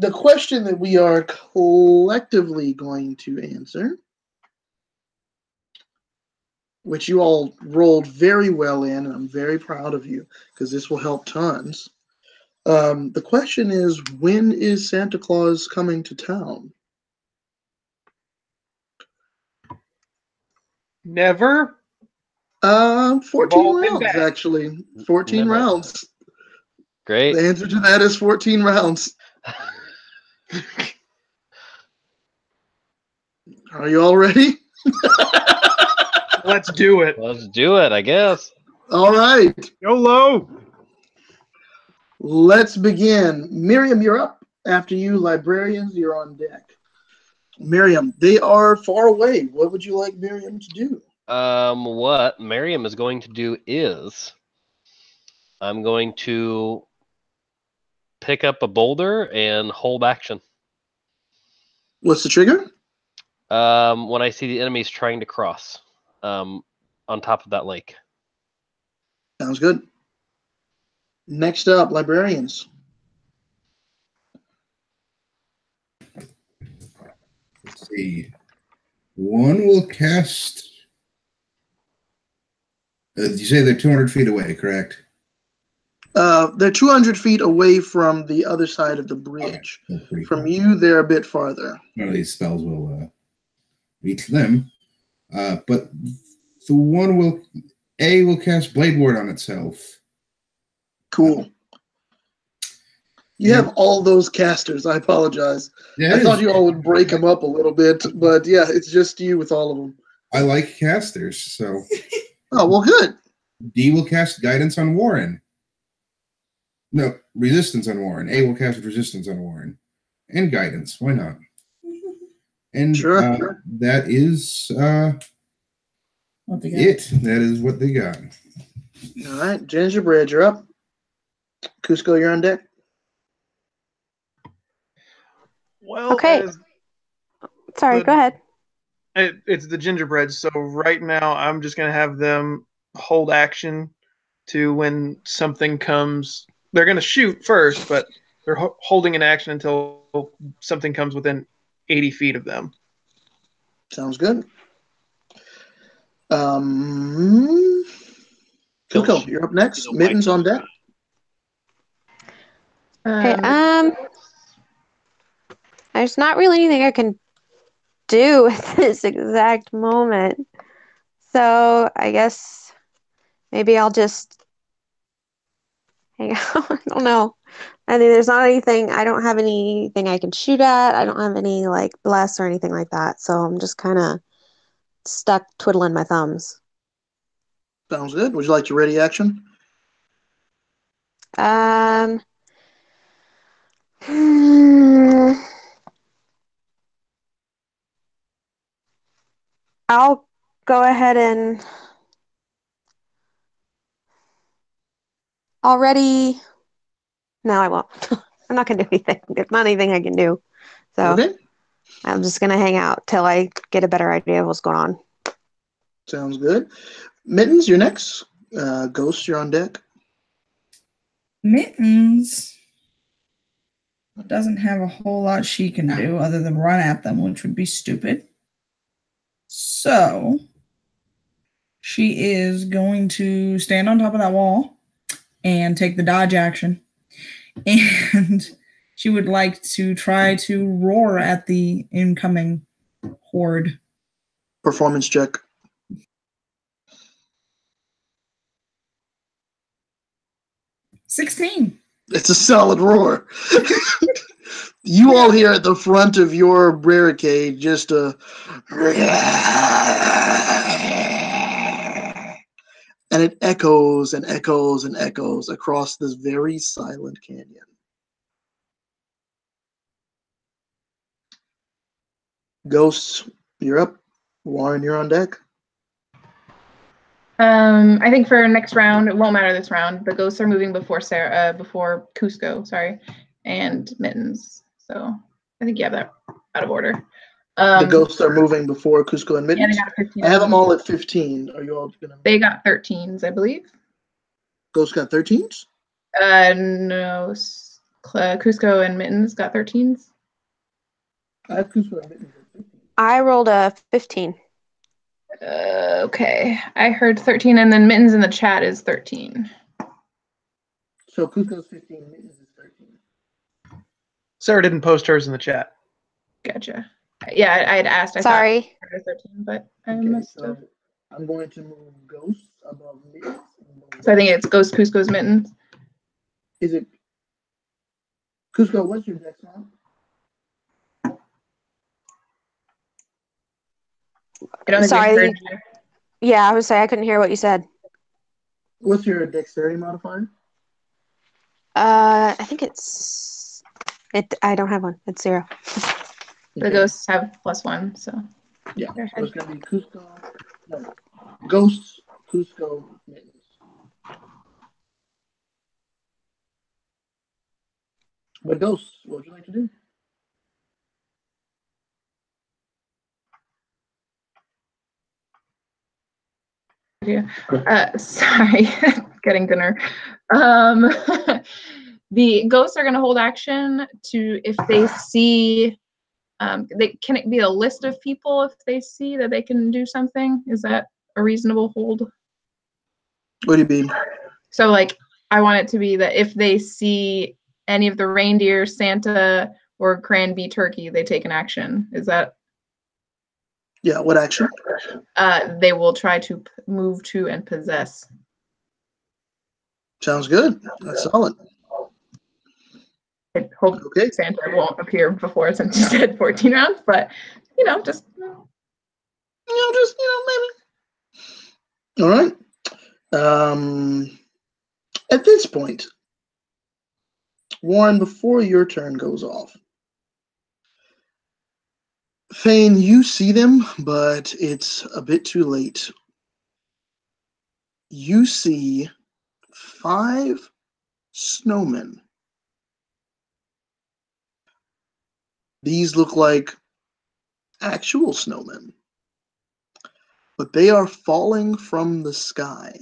The question that we are collectively going to answer, which you all rolled very well in, and I'm very proud of you because this will help tons. The question is, when is Santa Claus coming to town? Never. 14 all been rounds, bad. actually. 14 Never. rounds. Great. The answer to that is 14 rounds. Are you all ready? Let's do it. Let's do it, I guess. All right. YOLO. Let's begin. Miriam, you're up. After you, librarians, you're on deck. Miriam, they are far away. What would you like Miriam to do? What Miriam is going to do is I'm going to pick up a boulder and hold action. What's the trigger? When I see the enemies trying to cross on top of that lake. Sounds good. Next up, librarians. Let's see. One will cast. Did you say they're 200 feet away, correct? They're 200 feet away from the other side of the bridge. Okay, that's pretty From close. you, they're a bit farther. None of these spells will reach them. But the one will cast Blade Ward on itself. Cool. You have all those casters. I apologize. Yeah, I thought you all would break them up a little bit, but yeah, it's just you with all of them. I like casters, so Oh, well, good. D will cast Guidance on Warren. No, Resistance on Warren. A will cast Resistance on Warren. And Guidance. Why not? And Sure. that is What they got? it. That is what they got. All right, Gingerbread, you're up. Cusco, you're on deck. Well, Okay. Sorry, go ahead. It's the gingerbread. So right now, I'm just gonna have them hold action to when something comes. They're gonna shoot first, but they're holding an action until something comes within 80 feet of them. Sounds good. Cuco, you're up next. Mittens on deck. Okay, there's not really anything I can do at this exact moment. So I guess maybe I'll just hang out. I don't know. I mean, there's not anything, I don't have anything I can shoot at. I don't have any like bless or anything like that. So I'm just kind of stuck twiddling my thumbs. Sounds good. Would you like to ready action? I'll go ahead and already. No, I won't. I'm not gonna do anything. There's not anything I can do. So Okay. I'm just gonna hang out till I get a better idea of what's going on. Sounds good. Mittens, you're next. Ghost, you're on deck. Mittens doesn't have a whole lot she can do other than run at them, which would be stupid. So she is going to stand on top of that wall and take the dodge action. And she would like to try to roar at the incoming horde. Performance check. $16. It's a solid roar. You all hear at the front of your barricade just a and it echoes and echoes and echoes across this very silent canyon. Ghosts, you're up. Warren, you're on deck. I think for next round, it won't matter this round. The ghosts are moving before before Cusco, sorry, and Mittens. So I think you have that out of order. The ghosts are moving before Cusco and Yeah, Mittens. they got 15. I have them all at 15. Are you all gonna? They got 13s, I believe. Ghosts got 13s? No. Cusco and Mittens got 13s. I have Cusco and Mittens at 15. I rolled a 15. Okay, I heard 13, and then Mittens in the chat is 13. So Cusco's 15, Mittens is 13. Sarah didn't post hers in the chat. Gotcha. Yeah, I had asked. I Sorry. thought I heard 13, but I Okay, must so have. I'm going to move Ghosts above Mittens. So I think it's Ghost Cusco's Mittens. Is it Cusco? What's your dex on? I don't think Sorry, we heard you. Yeah, I would say I couldn't hear what you said. What's your dexterity modifier? I think it's I don't have one. It's 0. The Okay. ghosts have +1, so Yeah, go so it's ahead. gonna be Cusco. No, Ghosts, Cusco, Mittens. But Ghosts, what would you like to do? Sorry, getting dinner. The ghosts are going to hold action to if they see. Can it be a list of people if they see that they can do something? Is that a reasonable hold? What do you mean? So, like, I want it to be that if they see any of the reindeer, Santa, or Cranby Turkey, they take an action. Is that? Yeah, what action? They will try to move to and possess. Sounds good. That's solid. I hope Okay. Santa won't appear before since you said 14 rounds, but just Maybe. All right. At this point, Warren, before your turn goes off, Thane, you see them, but it's a bit too late. You see 5 snowmen. These look like actual snowmen, but they are falling from the sky.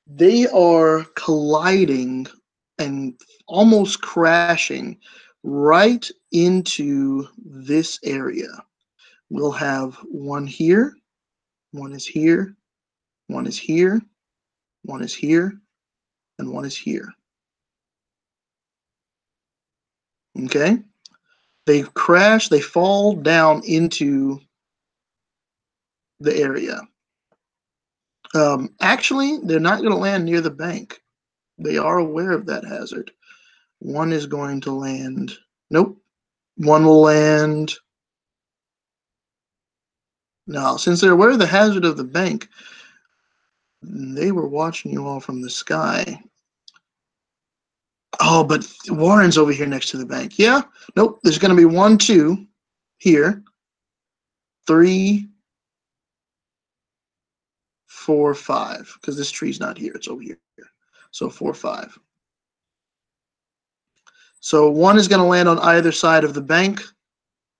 They are colliding and almost crashing right into this area. We'll have one here, one is here, one is here, one is here, and one is here. Okay? They crash, they fall down into the area. Actually, they're not going to land near the bank. They are aware of that hazard. One is going to land. Nope. One will land. Now, since they're aware of the hazard of the bank, they were watching you all from the sky. Oh, but Warren's over here next to the bank. Yeah. Nope. There's going to be 1, 2 here. 3, 4, 5. Because this tree's not here. It's over here. So 4, 5. So 1 is going to land on either side of the bank.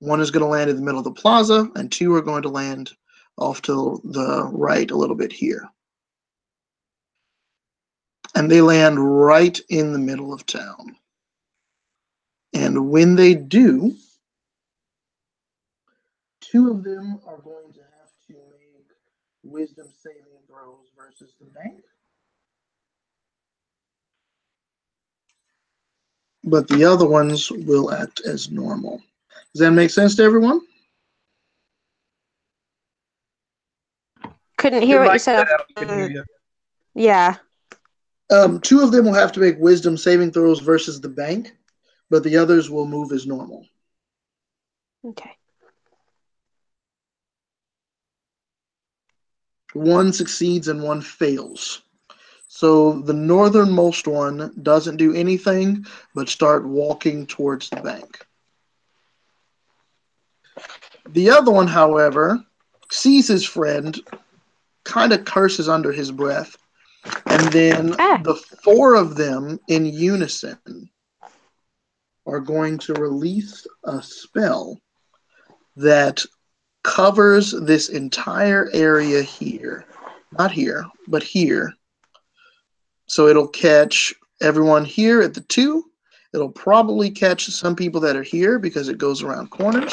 1 is going to land in the middle of the plaza, and 2 are going to land off to the right a little bit here. And they land right in the middle of town. And when they do, 2 of them are going to have to make wisdom saving throws versus the bank. But the other ones will act as normal. Does that make sense to everyone? Couldn't hear Your what you mic said. cut out, we couldn't hear you. Yeah. 2 of them will have to make wisdom saving throws versus the bank, but the others will move as normal. Okay. 1 succeeds and 1 fails. So the northernmost one doesn't do anything but start walking towards the bank. The other one, however, sees his friend, kind of curses under his breath, and then the 4 of them in unison are going to release a spell that covers this entire area here. Not here, but here. So it'll catch everyone here at the 2. It'll probably catch some people that are here because it goes around corners.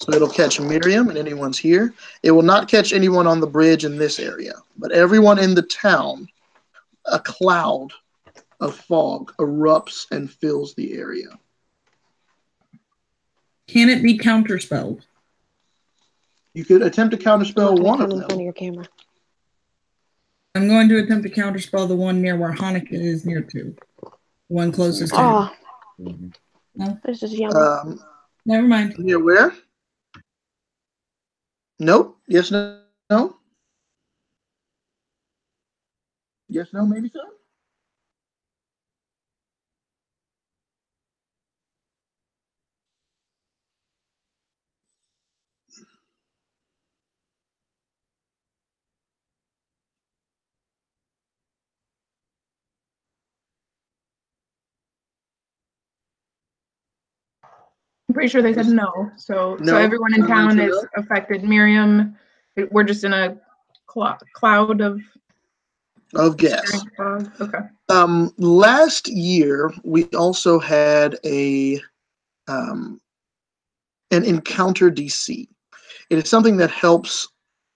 So it'll catch Miriam and anyone's here. It will not catch anyone on the bridge in this area. But everyone in the town, a cloud of fog erupts and fills the area. Can it be counterspelled? You could attempt to counterspell Look, one in of front of them. your camera. I'm going to attempt to counterspell the one near where Hanukkah is near to. One closest to him. Oh, No, this is yummy. never mind. Near where? Nope. Yes, no? No? Yes, no, maybe so? I'm pretty sure they said no. So No. everyone in I'm town going to is affected. Miriam, we're just in a cloud of gas. fog. Okay. Last year we also had an encounter DC. It is something that helps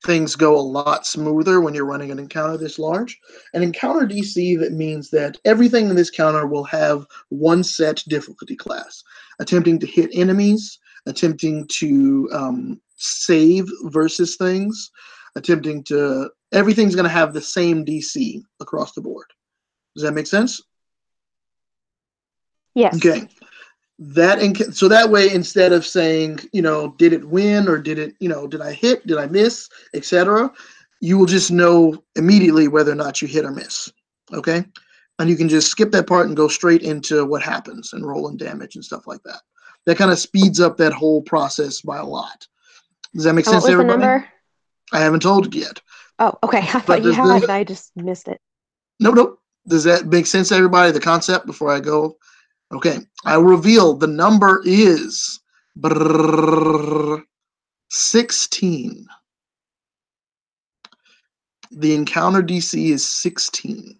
things go a lot smoother when you're running an encounter this large. An encounter DC that means that everything in this counter will have one set difficulty class. Attempting to hit enemies, attempting to save versus things, everything's going to have the same DC across the board. Does that make sense? Yes. Okay. So that way, instead of saying, did it win or did I hit, did I miss, etc., you will just know immediately whether or not you hit or miss. Okay. And you can just skip that part and go straight into what happens and rolling damage and stuff like that. That kind of speeds up that whole process by a lot. Does that make And sense what to was the everybody? number? I haven't told you yet. Oh, okay. I thought you had, and I just missed it. Nope. Does that make sense to everybody, the concept, before I go? Okay. I reveal the number is 16. The encounter DC is 16.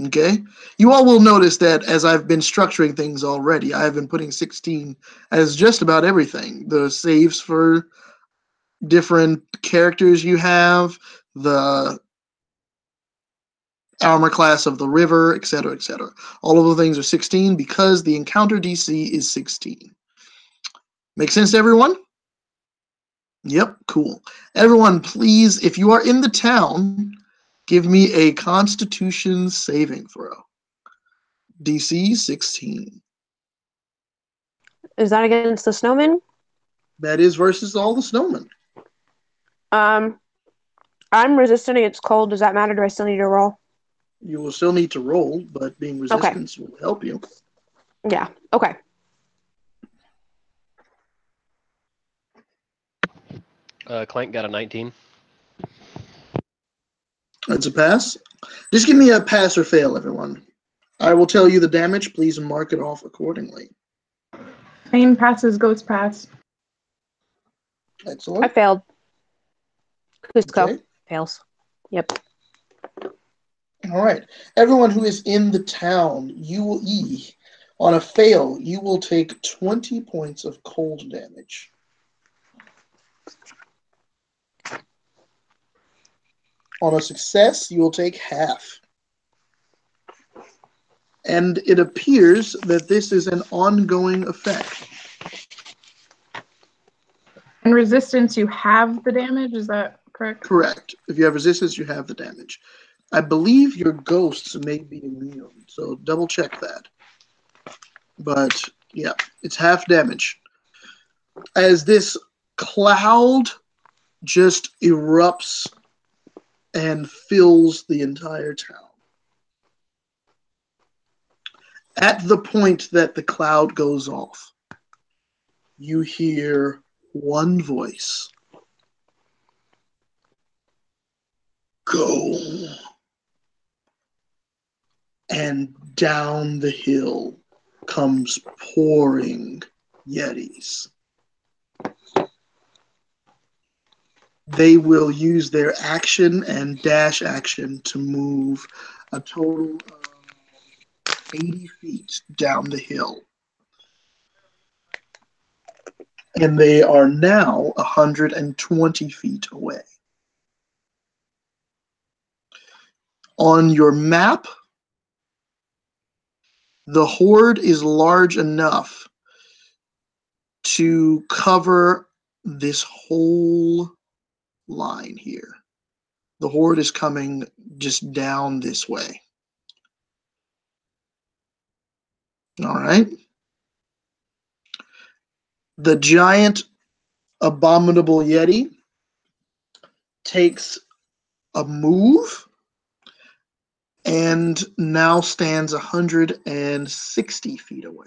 Okay. You all will notice that as I've been structuring things already, I've been putting 16 as just about everything. The saves for different characters you have, the armor class of the river, etc., etc. All of the things are 16 because the encounter DC is 16. Make sense to everyone? Yep, cool. Everyone, please, if you are in the town, give me a Constitution saving throw. DC 16. Is that against the snowman? That is versus all the snowmen. I'm resistant against cold. Does that matter? Do I still need to roll? You will still need to roll, but being resistance will help you. Yeah. Okay. Clank got a 19. That's a pass. Just give me a pass or fail, everyone. I will tell you the damage. Please mark it off accordingly. Fame passes, ghost pass. Excellent. I failed. Cusco Okay. fails. Yep. All right. Everyone who is in the town, on a fail, you will take 20 points of cold damage. On a success, you will take half. And it appears that this is an ongoing effect. And resistance, you have the damage, is that correct? Correct. If you have resistance, you have the damage. I believe your ghosts may be immune, so double check that. But yeah, it's half damage. As this cloud just erupts and fills the entire town. At the point that the cloud goes off, you hear one voice. Go. And down the hill comes pouring Yetis. They will use their action and dash action to move a total of 80 feet down the hill. And they are now 120 feet away. On your map, the horde is large enough to cover this whole line here. The horde is coming just down this way. All right. The giant abominable Yeti takes a move and now stands 160 feet away.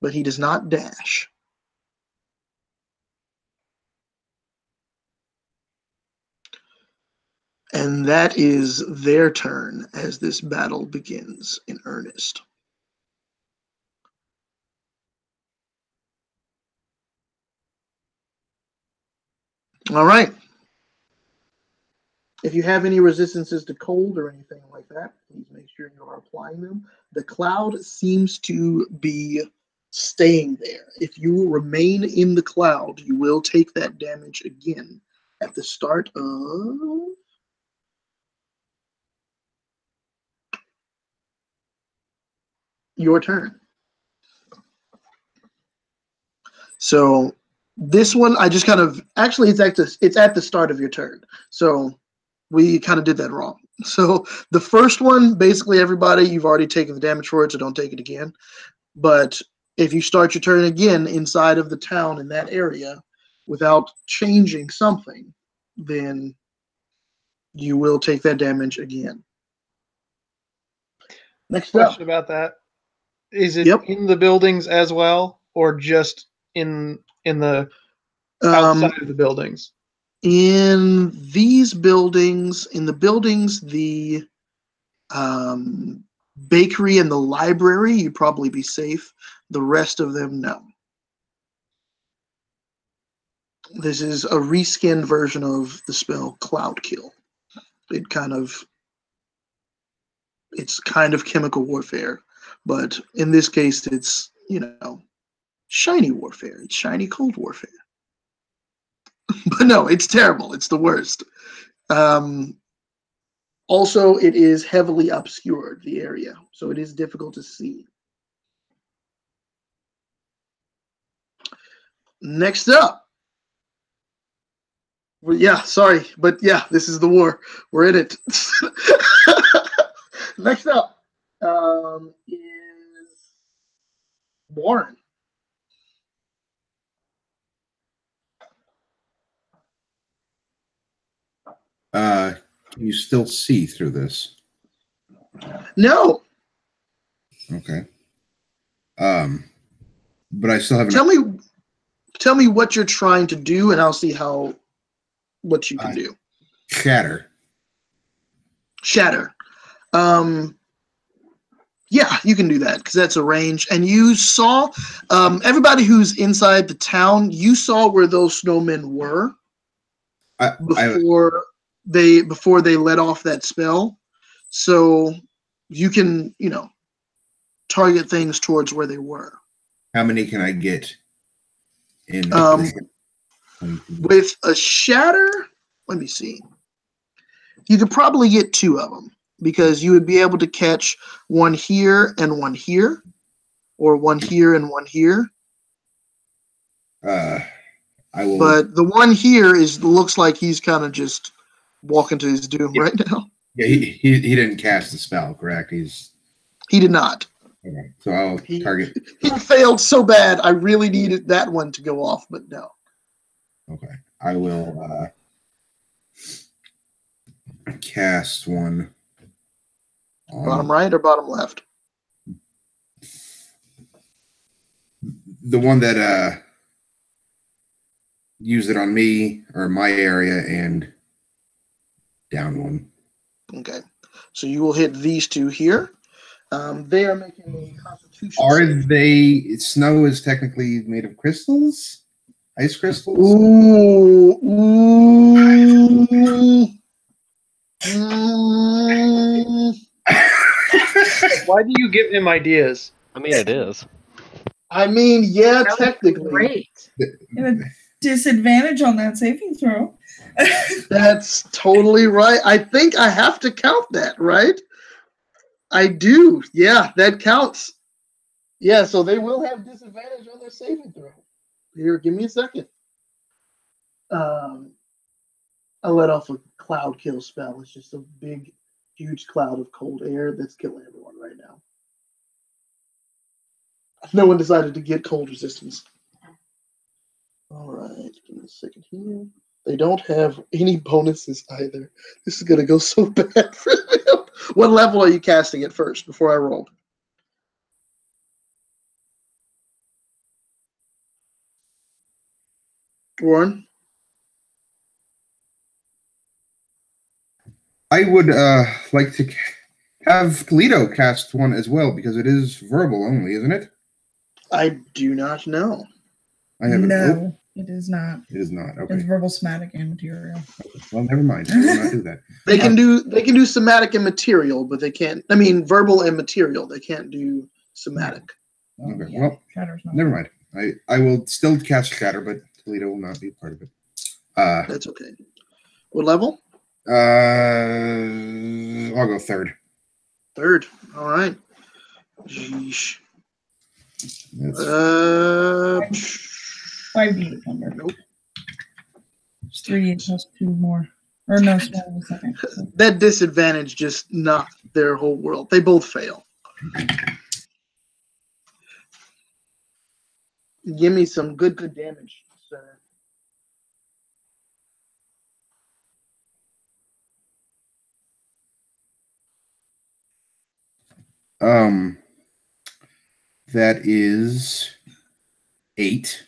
But he does not dash. And that is their turn as this battle begins in earnest. All right. If you have any resistances to cold or anything like that, please make sure you are applying them. The cloud seems to be staying there. If you remain in the cloud, you will take that damage again at the start of your turn. So this one, I just kind of, actually it's at the start of your turn. So we kind of did that wrong. So the first one, basically everybody, you've already taken the damage for it, so don't take it again. But if you start your turn again inside of the town in that area without changing something, then you will take that damage again. Next Question up. about that. Is it Yep. in the buildings as well, or just in the outside of the buildings? In these buildings, the bakery and the library, you'd probably be safe. The rest of them, no. This is a reskinned version of the spell Cloud Kill. It's kind of chemical warfare, but in this case, it's, shiny warfare. It's shiny cold warfare. But no, it's terrible. It's the worst. Also, it is heavily obscured, the area, so it is difficult to see. Next up. Well, yeah, sorry, but yeah, this is the war. We're in it. Next up is Warren. Can you still see through this? No. Okay. But I still haven't. Tell me what you're trying to do, and I'll see what you can do. Shatter. Shatter. Yeah, you can do that because that's a range. And you saw everybody who's inside the town. You saw where those snowmen were before they let off that spell. So you can target things towards where they were. How many can I get in? With a shatter, let me see. You could probably get 2 of them because you would be able to catch one here and one here, or one here and one here. I will. But the one here looks like he's kind of just walking to his doom right now. Yeah, he didn't cast the spell, correct? He did not. Okay, so I'll target. He failed so bad. I really needed that one to go off, but no. Okay, I will cast one. Bottom right or bottom left? The one that used it on me or my area and down one. Okay, so you will hit these 2 here. They are making a Constitution. Are they? Snow is technically made of crystals, ice crystals. Ooh. Mm, Why do you give him ideas? I mean, it is. I mean, yeah, That was technically. great. And a disadvantage on that saving throw. That's totally right. I think I have to count that, right? I do. Yeah, that counts. Yeah, so they will have disadvantage on their saving throw. Here, give me a second. I let off a cloud kill spell. It's just a big, huge cloud of cold air that's killing everyone right now. No one decided to get cold resistance. All right, give me a second here. They don't have any bonuses either. This is going to go so bad for them. What level are you casting it first before I roll? Warren? I would like to have Toledo cast one as well because it is verbal only, isn't it? I do not know. I have No, it is not. It is not. It's Okay. verbal, somatic, and material. Well, never mind. I will not do that. They can do somatic and material, but they can't. I mean, verbal and material. They can't do somatic. Okay. Yeah, Well, Shatter's not. never mind. I will still cast Shatter, but Toledo will not be part of it. That's okay. What level? I'll go third. Third. All right. Yeesh. That's 5d8 number. Nope. It's 3d8 plus 2 more. Or no, sorry, a second. That disadvantage just knocked their whole world. They both fail. Give me some good damage, sir. that is 8.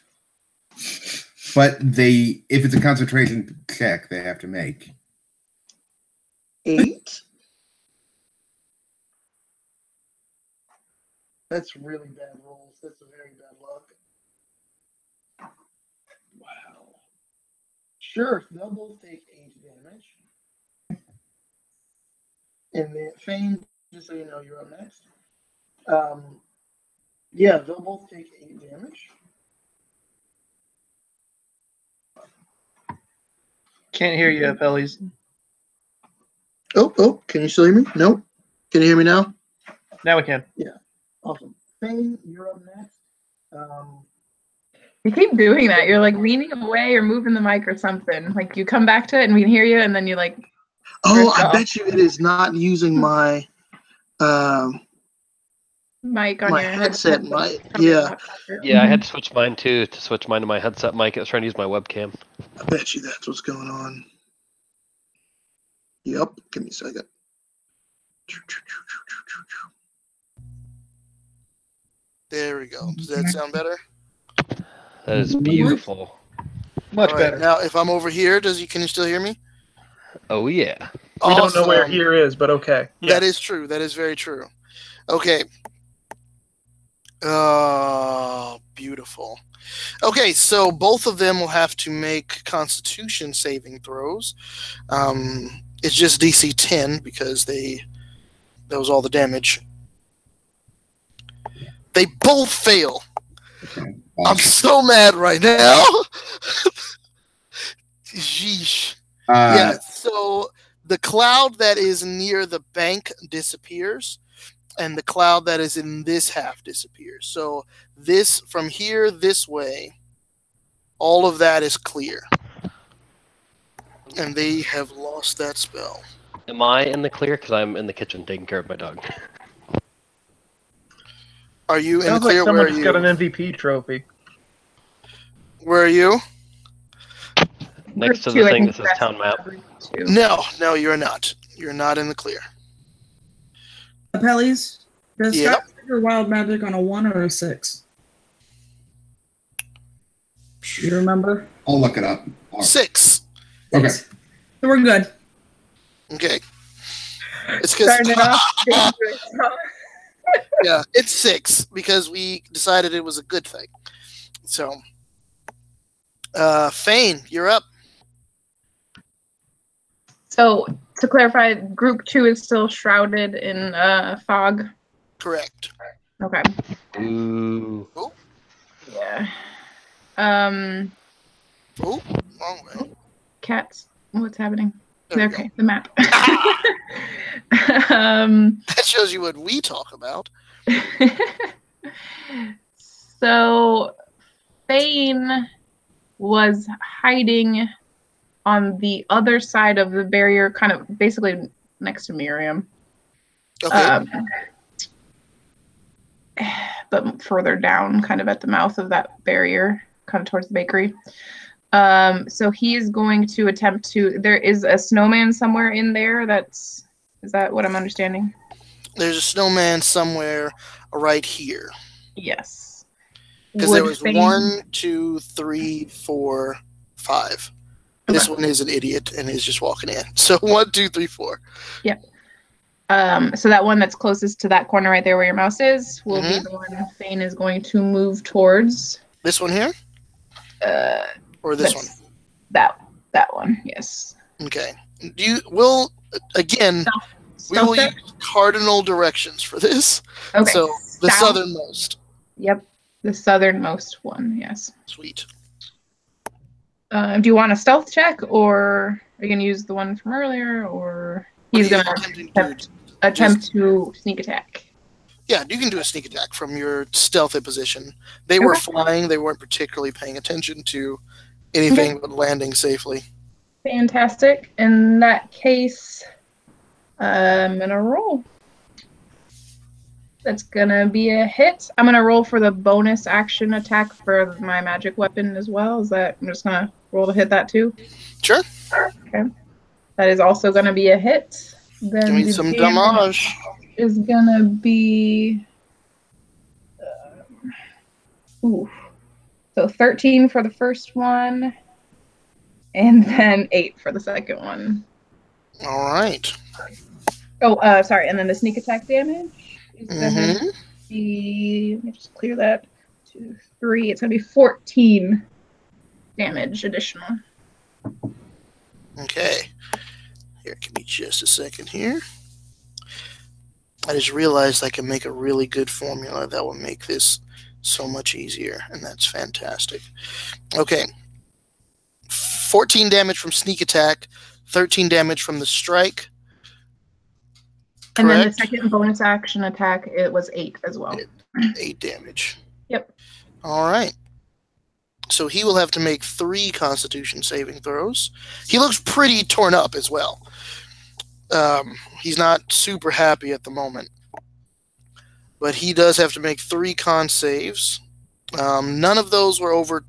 But if it's a concentration check, they have to make. 8? That's really bad rolls. That's a very bad luck. Wow. Sure, they'll both take 8 damage. And then Fane, just so you know, you're up next. Yeah, they'll both take 8 damage. Can't hear you, Pellies. Oh, can you still hear me? Nope. Can you hear me now? Now we can. Awesome. Fane, you're up next. You keep doing that. You're like leaning away or moving the mic or something. Like you come back to it and we can hear you, and then you like. Oh, drift I off. bet you it is not using my Mic on my your headset mic. from your Yeah, laptop. Yeah, I had to switch mine too to switch mine to my headset mic. I was trying to use my webcam. I bet you that's what's going on. Yep. Give me a second. There we go. Does that sound better? That is beautiful. Much All right, better. now, if I'm over here, can you still hear me? Oh yeah. We don't know where Awesome. here is, but okay. That is true. That is very true. Okay. Oh, beautiful. Okay, so both of them will have to make Constitution saving throws. It's just DC 10 because that was all the damage. They both fail. Okay. I'm so mad right now. Sheesh. Yeah, so the cloud that is near the bank disappears, and the cloud that is in this half disappears. So this, from here this way, all of that is clear. And they have lost that spell. Am I in the clear? Because I'm in the kitchen taking care of my dog. Are you in the Sounds clear? like Where are someone just you? got an MVP trophy. Where are you? Next to Two, the I thing think that says that's town map. two. No, you're not. You're not in the clear. Pellies, does Yep. Scott trigger wild magic on a 1 or a 6? Do you remember? I'll look it up. 6. Okay. So we're good. Okay. It's because Starting it off dangerous, huh? yeah, it's 6 because we decided it was a good thing. So, Fane, you're up. So to clarify, group 2 is still shrouded in fog. Correct. Okay. Ooh. Oh, Yeah. oh, wrong way. Cats. What's happening? There we Okay, the map. That shows you what we talk about. So, Fane was hiding on the other side of the barrier, kind of basically next to Miriam. Okay. But further down, kind of at the mouth of that barrier, kind of towards the bakery. So he is going to attempt to. There is a snowman somewhere in there. Is that what I'm understanding? There's a snowman somewhere right here. Yes. Because there was 1, 2, 3, 4, 5. This one is an idiot and is just walking in. So 1, 2, 3, 4. Yep. So that one that's closest to that corner right there where your mouse is will be the one Fane is going to move towards. This one here? Or this one? That one, yes. Okay. We will use cardinal directions for this. Okay. So the southernmost. Yep. The southernmost one, yes. Sweet. Do you want a stealth check, or are you going to use the one from earlier, or he's going to attempt to sneak attack? Yeah, you can do a sneak attack from your stealthy position. They were flying. They weren't particularly paying attention to anything but landing safely. Fantastic. In that case, I'm going to roll. That's going to be a hit. I'm going to roll for the bonus action attack for my magic weapon as well. I'm just going to roll to hit that too? Sure. Okay. That is also going to be a hit. Then give me some damage. Is going to be... So 13 for the first one, and then 8 for the second one. All right. Oh, sorry. And then the sneak attack damage is going to be... Let me just clear that. 2, 3. It's going to be 14 damage additional. Okay. Here, give me just a second here. I just realized I can make a really good formula that will make this so much easier, and that's fantastic. Okay. 14 damage from sneak attack, 13 damage from the strike. Correct? And then the second bonus action attack, it was 8 as well. 8 damage. Yep. All right. So he will have to make 3 Constitution saving throws. He looks pretty torn up as well. He's not super happy at the moment. But he does have to make 3 con saves. None of those were over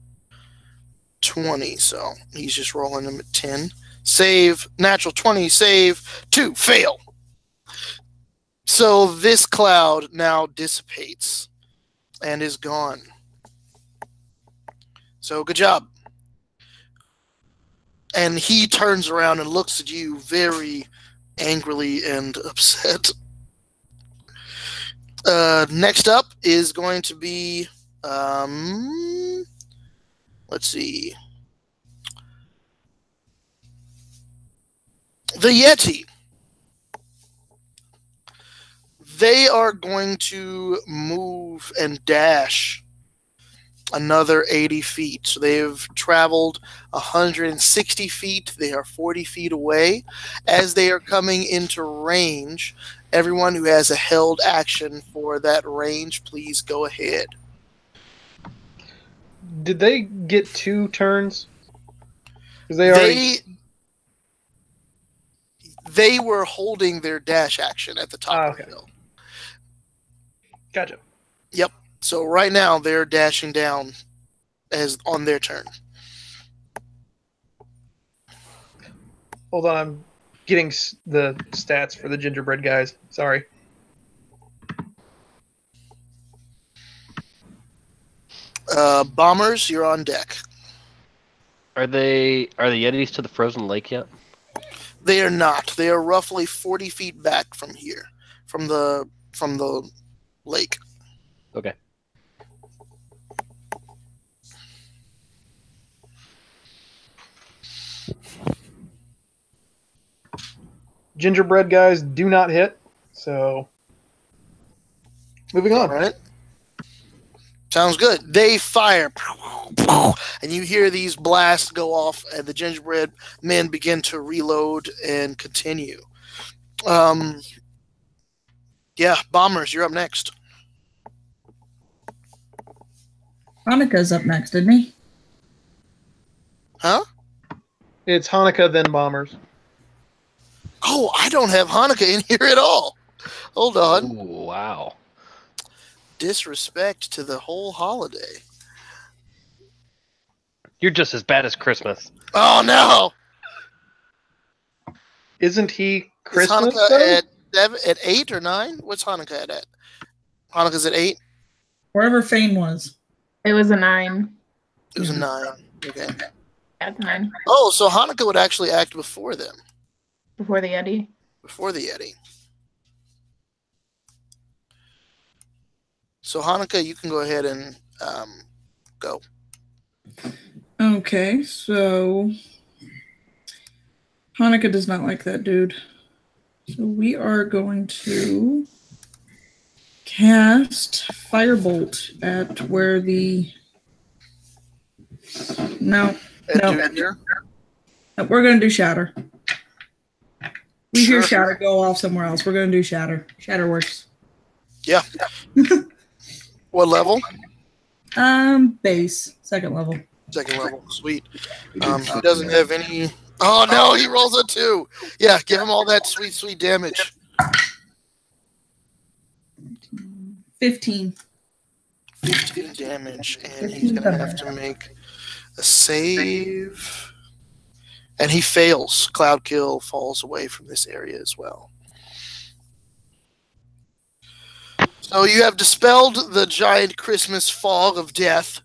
20, so he's just rolling them at 10. Save, natural 20, save, 2, fail. So this cloud now dissipates and is gone. So good job. And he turns around and looks at you very angrily and upset. Next up is going to be, let's see, the Yeti. They are going to move and dash another 80 feet. So they've traveled 160 feet. They are 40 feet away. As they are coming into range, everyone who has a held action for that range, please go ahead. Did they get 2 turns? They were holding their dash action at the top of the hill. Gotcha. Yep. So right now they're dashing down as on their turn. Hold on, I'm getting the stats for the gingerbread guys. Sorry. Bombers, you're on deck. Are the Yetis to the frozen lake yet? They are not. They are roughly 40 feet back from here, from the lake. Okay. gingerbread guys do not hit. So, moving on. All right. Sounds good. They fire, and you hear these blasts go off, and the gingerbread men begin to reload and continue. Yeah, bombers, you're up next. Hanukkah's up next, isn't he? Huh? It's Hanukkah, then bombers. Oh, I don't have Hanukkah in here at all. Hold on. Ooh, wow. Disrespect to the whole holiday. You're just as bad as Christmas. Oh no! Isn't he Is Christmas? Hanukkah though? at 8 or 9? What's Hanukkah at? Hanukkah's at 8? Wherever Fane was. It was a 9. It was a 9. Okay. At 9 Oh, so Hanukkah would actually act before them. before the Yeti. Before the Yeti. So Hanukkah, you can go ahead and go. Okay, so Hanukkah does not like that dude. So we are going to cast Firebolt at where the... No. Here? We're going to do Shatter. We hear Sure. Shatter go off somewhere else. We're going to do Shatter. Shatter works. Yeah. What level? Base. Second level. Second level. Sweet. He doesn't have any... Oh, no, he rolls a 2. Yeah, give him all that sweet, sweet damage. 15. 15 damage, and he's going to have to make a save. And he fails. Cloud Kill falls away from this area as well. So you have dispelled the giant Christmas fog of death.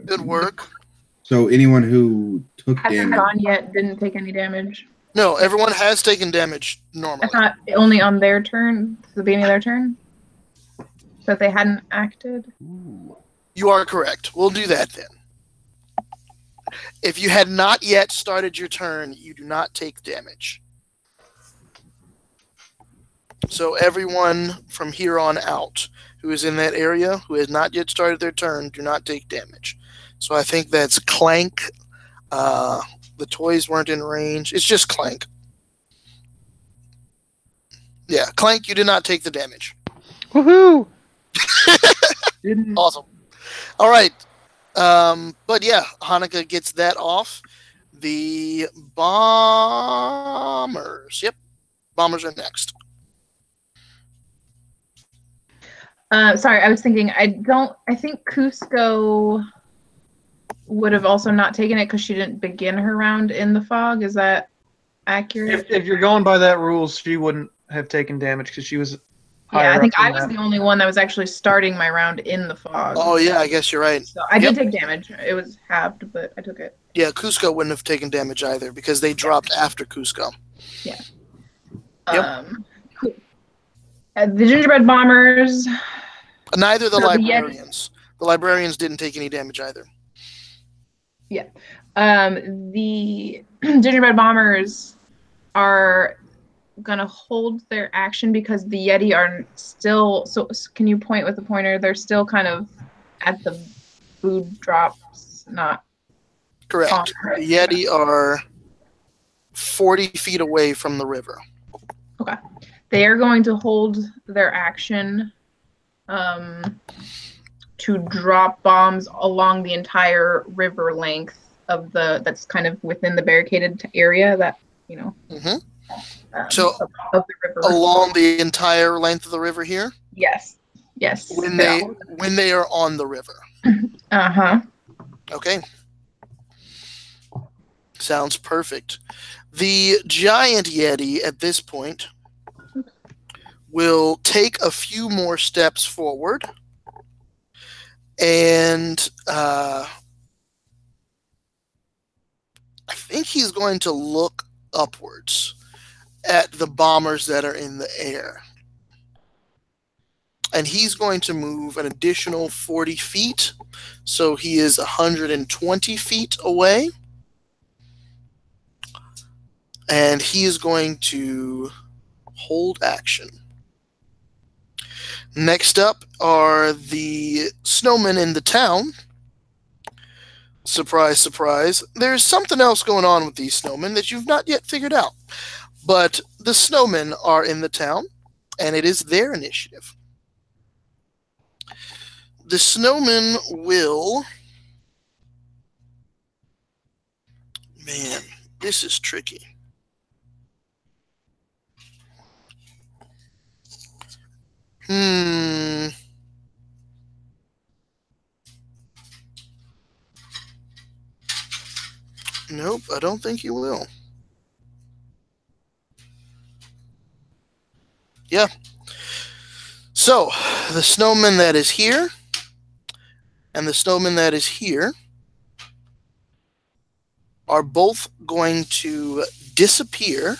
Good work. So anyone who took Hasn't damage, gone yet, didn't take any damage. No, everyone has taken damage I normally. thought only on their turn, the beginning of their turn. So if they hadn't acted. You are correct. We'll do that then. If you had not yet started your turn, you do not take damage. So everyone from here on out who is in that area, who has not yet started their turn, do not take damage. So I think that's Clank. The toys weren't in range. It's just Clank. Yeah, Clank, you did not take the damage. Woohoo! Awesome. All right. But yeah, Hanukkah gets that off. The bombers. Yep. Bombers are next. Sorry, I was thinking, I think Cusco would have also not taken it because she didn't begin her round in the fog. Is that accurate? If you're going by that rules, she wouldn't have taken damage because she was. Yeah, I think I was that. the only one that was actually starting my round in the fog. Oh, yeah, I guess you're right. So I did take damage. It was halved, but I took it. Yeah, Cusco wouldn't have taken damage either because they dropped after Cusco. Yeah. Yep. Cool. The gingerbread bombers. Neither the So the librarians. The librarians didn't take any damage either. Yeah. The gingerbread bombers are gonna hold their action because the Yeti are still. So can you point with the pointer? They're still kind of at the food drops, not Correct. The Yeti are 40 feet away from the river. Okay. They are going to hold their action to drop bombs along the entire river length of that's kind of within the barricaded area that, Mm-hmm. So of the river. along the entire length of the river here? Yes. When they are on the river. Uh-huh. Okay. Sounds perfect. The giant Yeti at this point will take a few more steps forward and I think he's going to look upwards at the bombers that are in the air. And he's going to move an additional 40 feet. So he is 120 feet away. And he is going to hold action. Next up are the snowmen in the town. Surprise, surprise. There's something else going on with these snowmen that you've not yet figured out. But the snowmen are in the town, and it is their initiative. The snowmen will... Man, this is tricky. Nope, I don't think you will. Yeah. So, the snowman that is here and the snowman that is here are both going to disappear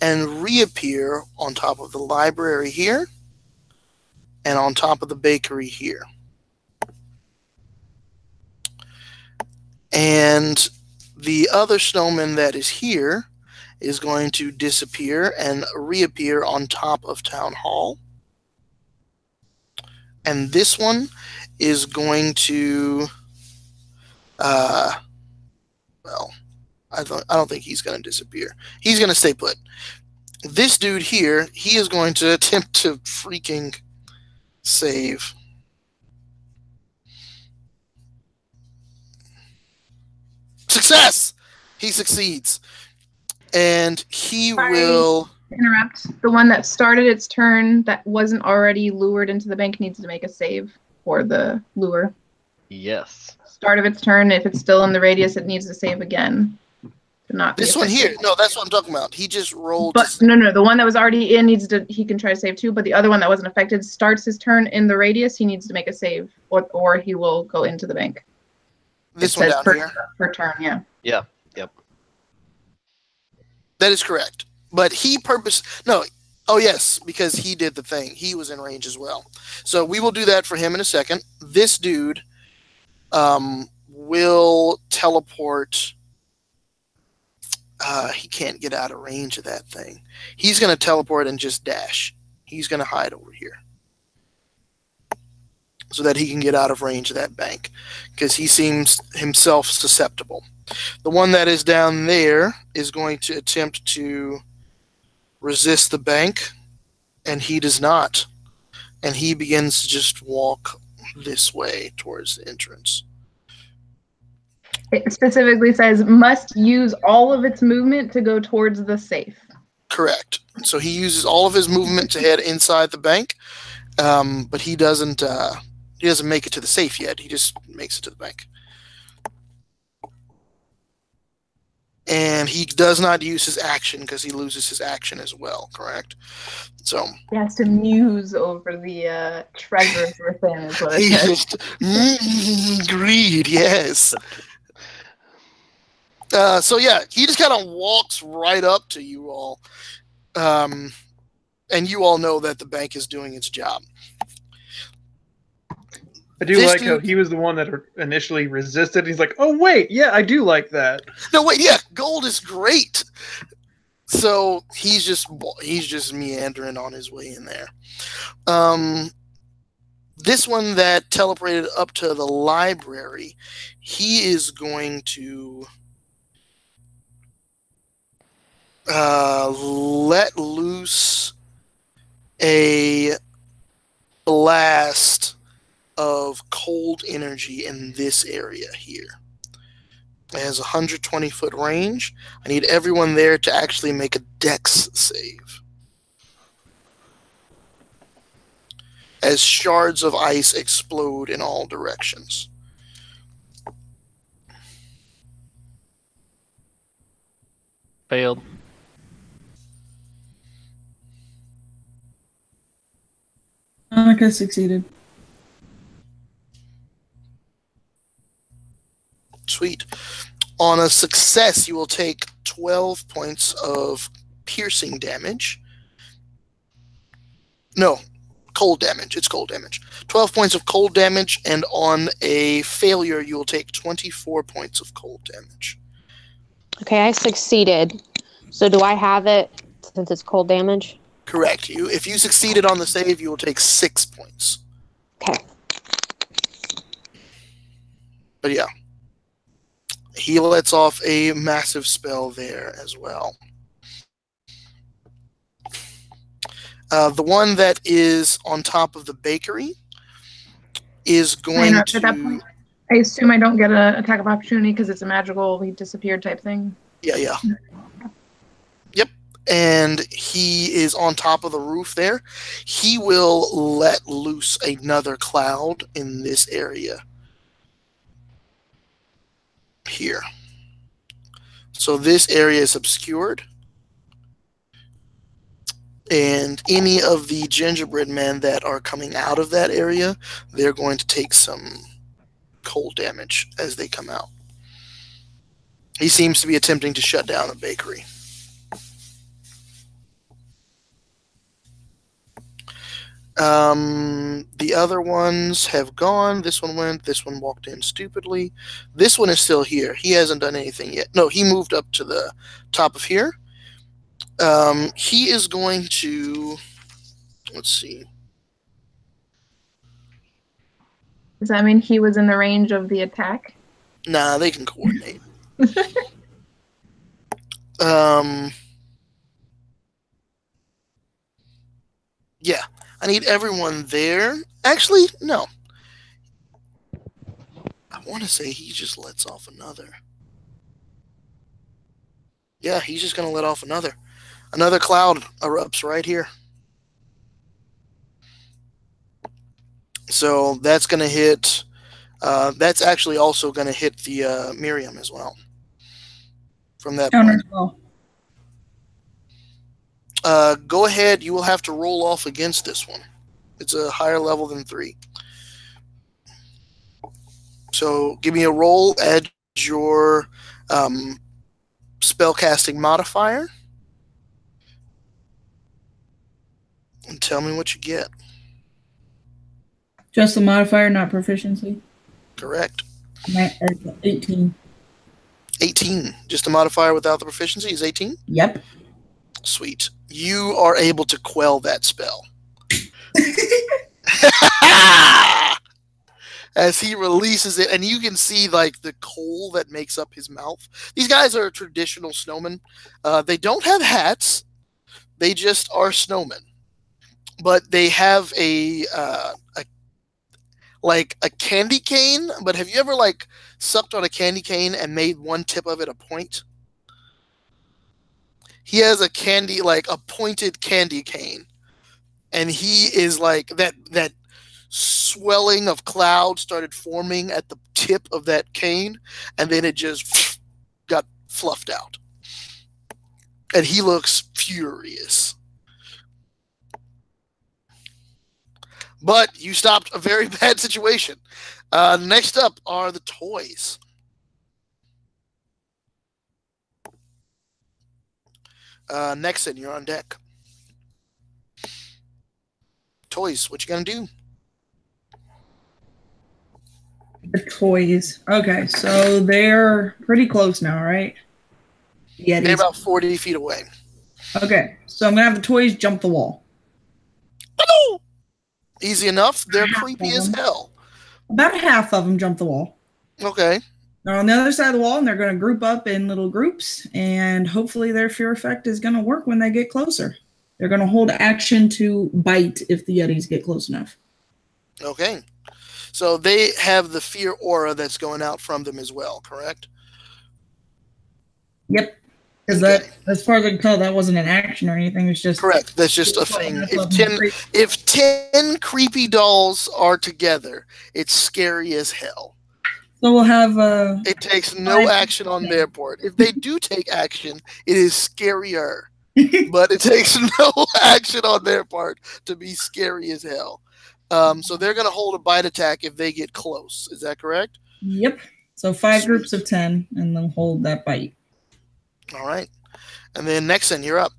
and reappear on top of the library here and on top of the bakery here. And the other snowman that is here is going to disappear and reappear on top of Town Hall. And this one is going to, well, I don't think he's going to disappear. He's going to stay put. This dude here, he is going to attempt to freaking save. Success! He succeeds. And he will... Interrupt. The one that started its turn that wasn't already lured into the bank needs to make a save for the lure. Yes. Start of its turn. If it's still in the radius, it needs to save again. To not be This one affected. here. No, that's what I'm talking about. He just rolled. But no, the one that was already in needs to. He can try to save too. But the other one that wasn't affected starts his turn in the radius. He needs to make a save, or he will go into the bank. This It one says down per, here. per turn. Yeah. Yeah. Yep. That is correct. But he no. Oh yes, because he did the thing. He was in range as well. So we will do that for him in a second. This dude will teleport. He can't get out of range of that thing. He's going to teleport and just dash. He's going to hide over here so that he can get out of range of that bank because he seems himself susceptible. The one that is down there is going to attempt to resist the bank, and he does not. And he begins to just walk this way towards the entrance. It specifically says must use all of its movement to go towards the safe. Correct. So he uses all of his movement to head inside the bank, but he doesn't make it to the safe yet. He just makes it to the bank. And he does not use his action because he loses his action as well, correct? So He has to muse over the treasures within, is what it he says. just greed, yes. So yeah, he just kind of walks right up to you all, and you all know that the bank is doing its job. I do like how he was the one that initially resisted. He's like, "Oh wait, yeah, I do like that." No, wait, yeah, gold is great. So he's just meandering on his way in there. This one that teleported up to the library, he is going to let loose a blast of cold energy in this area here. It has 120-foot range. I need everyone there to actually make a dex save. As shards of ice explode in all directions. Failed. Annika succeeded. Sweet. On a success, you will take 12 points of piercing damage. No, cold damage. It's cold damage. 12 points of cold damage, and on a failure, you will take 24 points of cold damage. Okay, I succeeded. So do I have it since it's cold damage? Correct. If you succeeded on the save, you will take 6 points. Okay. But yeah. He lets off a massive spell there as well. The one that is on top of the bakery is going At that to... point, I assume I don't get an attack of opportunity because it's a magical, he disappeared type thing. Yeah. Yep. And he is on top of the roof there. He will let loose another cloud in this area. Here. So this area is obscured. And any of the gingerbread men that are coming out of that area, they're going to take some cold damage as they come out. He seems to be attempting to shut down the bakery. The other ones have gone. This one went. This one walked in stupidly. This one is still here. He hasn't done anything yet. No, he moved up to the top of here. He is going to... Let's see. Does that mean he was in the range of the attack? Nah, they can coordinate. Yeah, I need everyone there. Actually, no. I want to say he just lets off another. Yeah, he's just going to let off another. Another cloud erupts right here. So that's going to hit... that's actually also going to hit the Miriam as well. From that point. Go ahead. You will have to roll off against this one. It's a higher level than 3. So give me a roll. Add your spellcasting modifier. And tell me what you get. Just the modifier, not proficiency? Correct. 18. 18. Just a modifier without the proficiency is 18? Yep. Sweet. You are able to quell that spell. As he releases it, and you can see like the coal that makes up his mouth. These guys are traditional snowmen. They don't have hats. They just are snowmen. But they have a candy cane. But have you ever like sucked on a candy cane and made one tip of it a point? He has a pointed candy cane, and he is like that swelling of cloud started forming at the tip of that cane, and then it just got fluffed out. And he looks furious. But you stopped a very bad situation. Next up are the toys. Nexon, you're on deck. Toys, what you gonna do? The toys. Okay, so they're pretty close now, right? Yeah, they're about 40 feet away. Okay, so I'm gonna have the toys jump the wall. Easy enough. They're creepy as hell. About half of them jump the wall. Okay. They're on the other side of the wall, and they're going to group up in little groups, and hopefully their fear effect is going to work when they get closer. They're going to hold action to bite if the Yetis get close enough. Okay. So they have the fear aura that's going out from them as well, correct? Yep. Because that, as far as I can tell, that wasn't an action or anything. It's just... Correct. That's just a thing. If 10 creepy dolls are together, it's scary as hell. So we'll have... it takes no action on their part. If they do take action, it is scarier. But it takes no action on their part to be scary as hell. So they're going to hold a bite attack if they get close. Is that correct? Yep. So 5 groups of 10, and they'll hold that bite. All right. And then Nexon, you're up.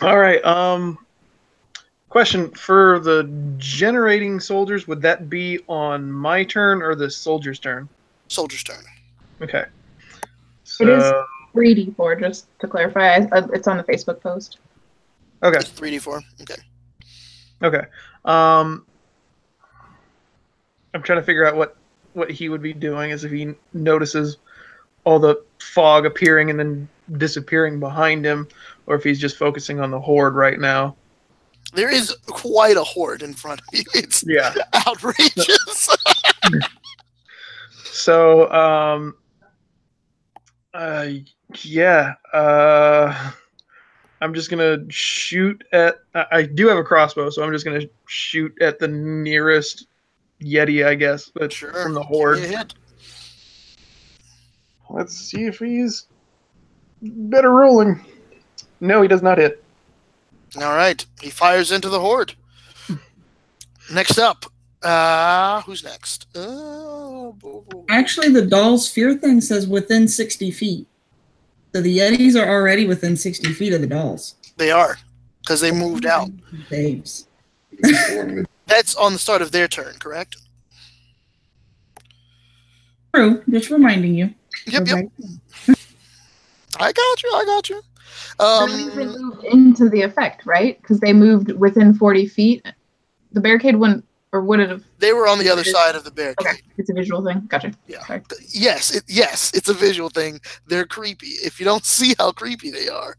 All right. Question for the generating soldiers, would that be on my turn or the soldier's turn? soldier's turn. Okay. It is So 3d4, just to clarify. It's on the Facebook post. okay. It's 3d4. Okay. Okay. I'm trying to figure out what he would be doing as if he notices all the fog appearing and then disappearing behind him, or if he's just focusing on the horde right now. There is quite a horde in front of you. It's outrageous. So, yeah. I'm just gonna shoot at. I do have a crossbow, so I'm just gonna shoot at the nearest Yeti, I guess, but Sure. from the horde. Give me a hit. Let's see if he's better rolling. No, he does not hit. All right. He fires into the horde. Next up. Who's next? Actually, the doll's fear thing says within 60 feet. So the Yetis are already within 60 feet of the dolls. They are, because they moved out. Babes. That's on the start of their turn, correct? True. Just reminding you. Yep. I got you. They moved into the effect, right? Because they moved within 40 feet. The barricade wouldn't, or would it have? They were on the other side of the barricade. Okay, it's a visual thing. Gotcha. Yeah. Sorry. Yes, it's a visual thing. They're creepy. If you don't see how creepy they are,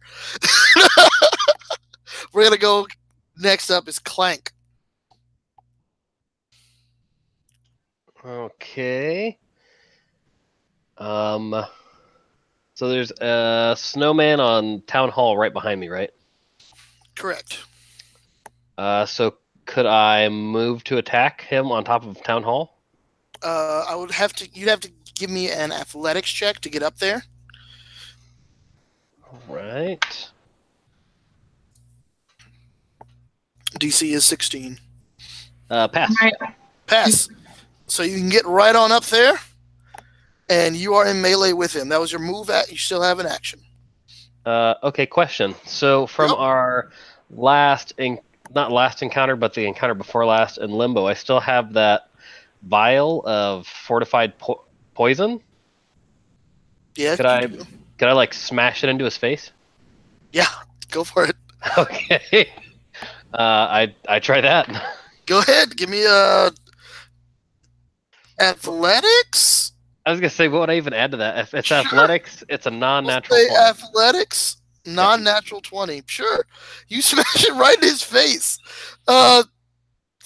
we're gonna go. Next up is Clank. Okay. So there's a snowman on Town Hall right behind me, right? Correct. So could I move to attack him on top of Town Hall? I would have to. You'd have to give me an athletics check to get up there. All right. DC is 16. Pass. Pass. So you can get right on up there, and you are in melee with him. That was your move. You still have an action. Okay, question. So from our not last encounter, but the encounter before last in Limbo, I still have that vial of fortified poison. Yeah. Could I like smash it into his face? Yeah, go for it. Okay. I try that. Go ahead. Give me a athletics. I was gonna say, what would I even add to that? If it's athletics, it's a non-natural. We'll say athletics, non-natural 20. Sure, you smash it right in his face.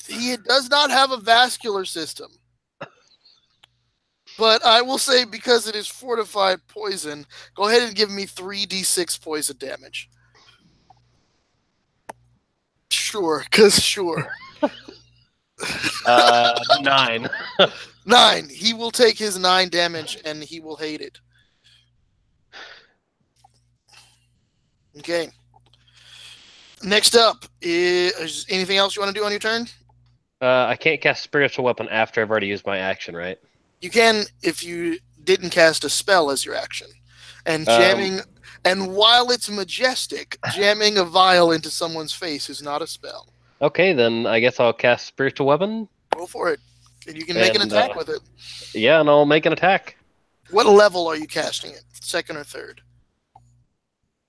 He does not have a vascular system, but I will say because it is fortified poison, go ahead and give me 3d6 poison damage. Sure. 9. 9. He will take his 9 damage and he will hate it. Okay. Next up is anything else you want to do on your turn? I can't cast spiritual weapon after I've already used my action, right? You can if you didn't cast a spell as your action. And jamming and while it's majestic, jamming a vial into someone's face is not a spell. Okay, then I guess I'll cast spiritual weapon. Go for it. And you can make an attack with it. Yeah, and I'll make an attack. What level are you casting it? Second or third?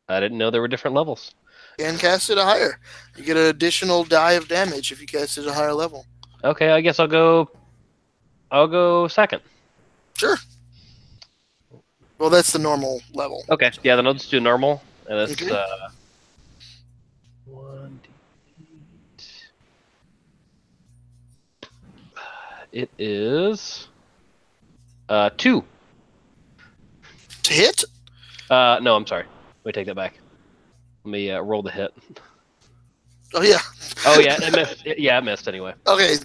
I didn't know there were different levels. You can cast it a higher. You get an additional die of damage if you cast it at a higher level. Okay, I guess I'll go second. Sure. Well, that's the normal level. Okay, yeah, then I'll just do normal. And it's Okay. 1d8. It is 2. To hit? No, I'm sorry. Let me take that back. Let me roll the hit. Oh, yeah. Oh, yeah, it missed. Yeah, it missed anyway. Okay.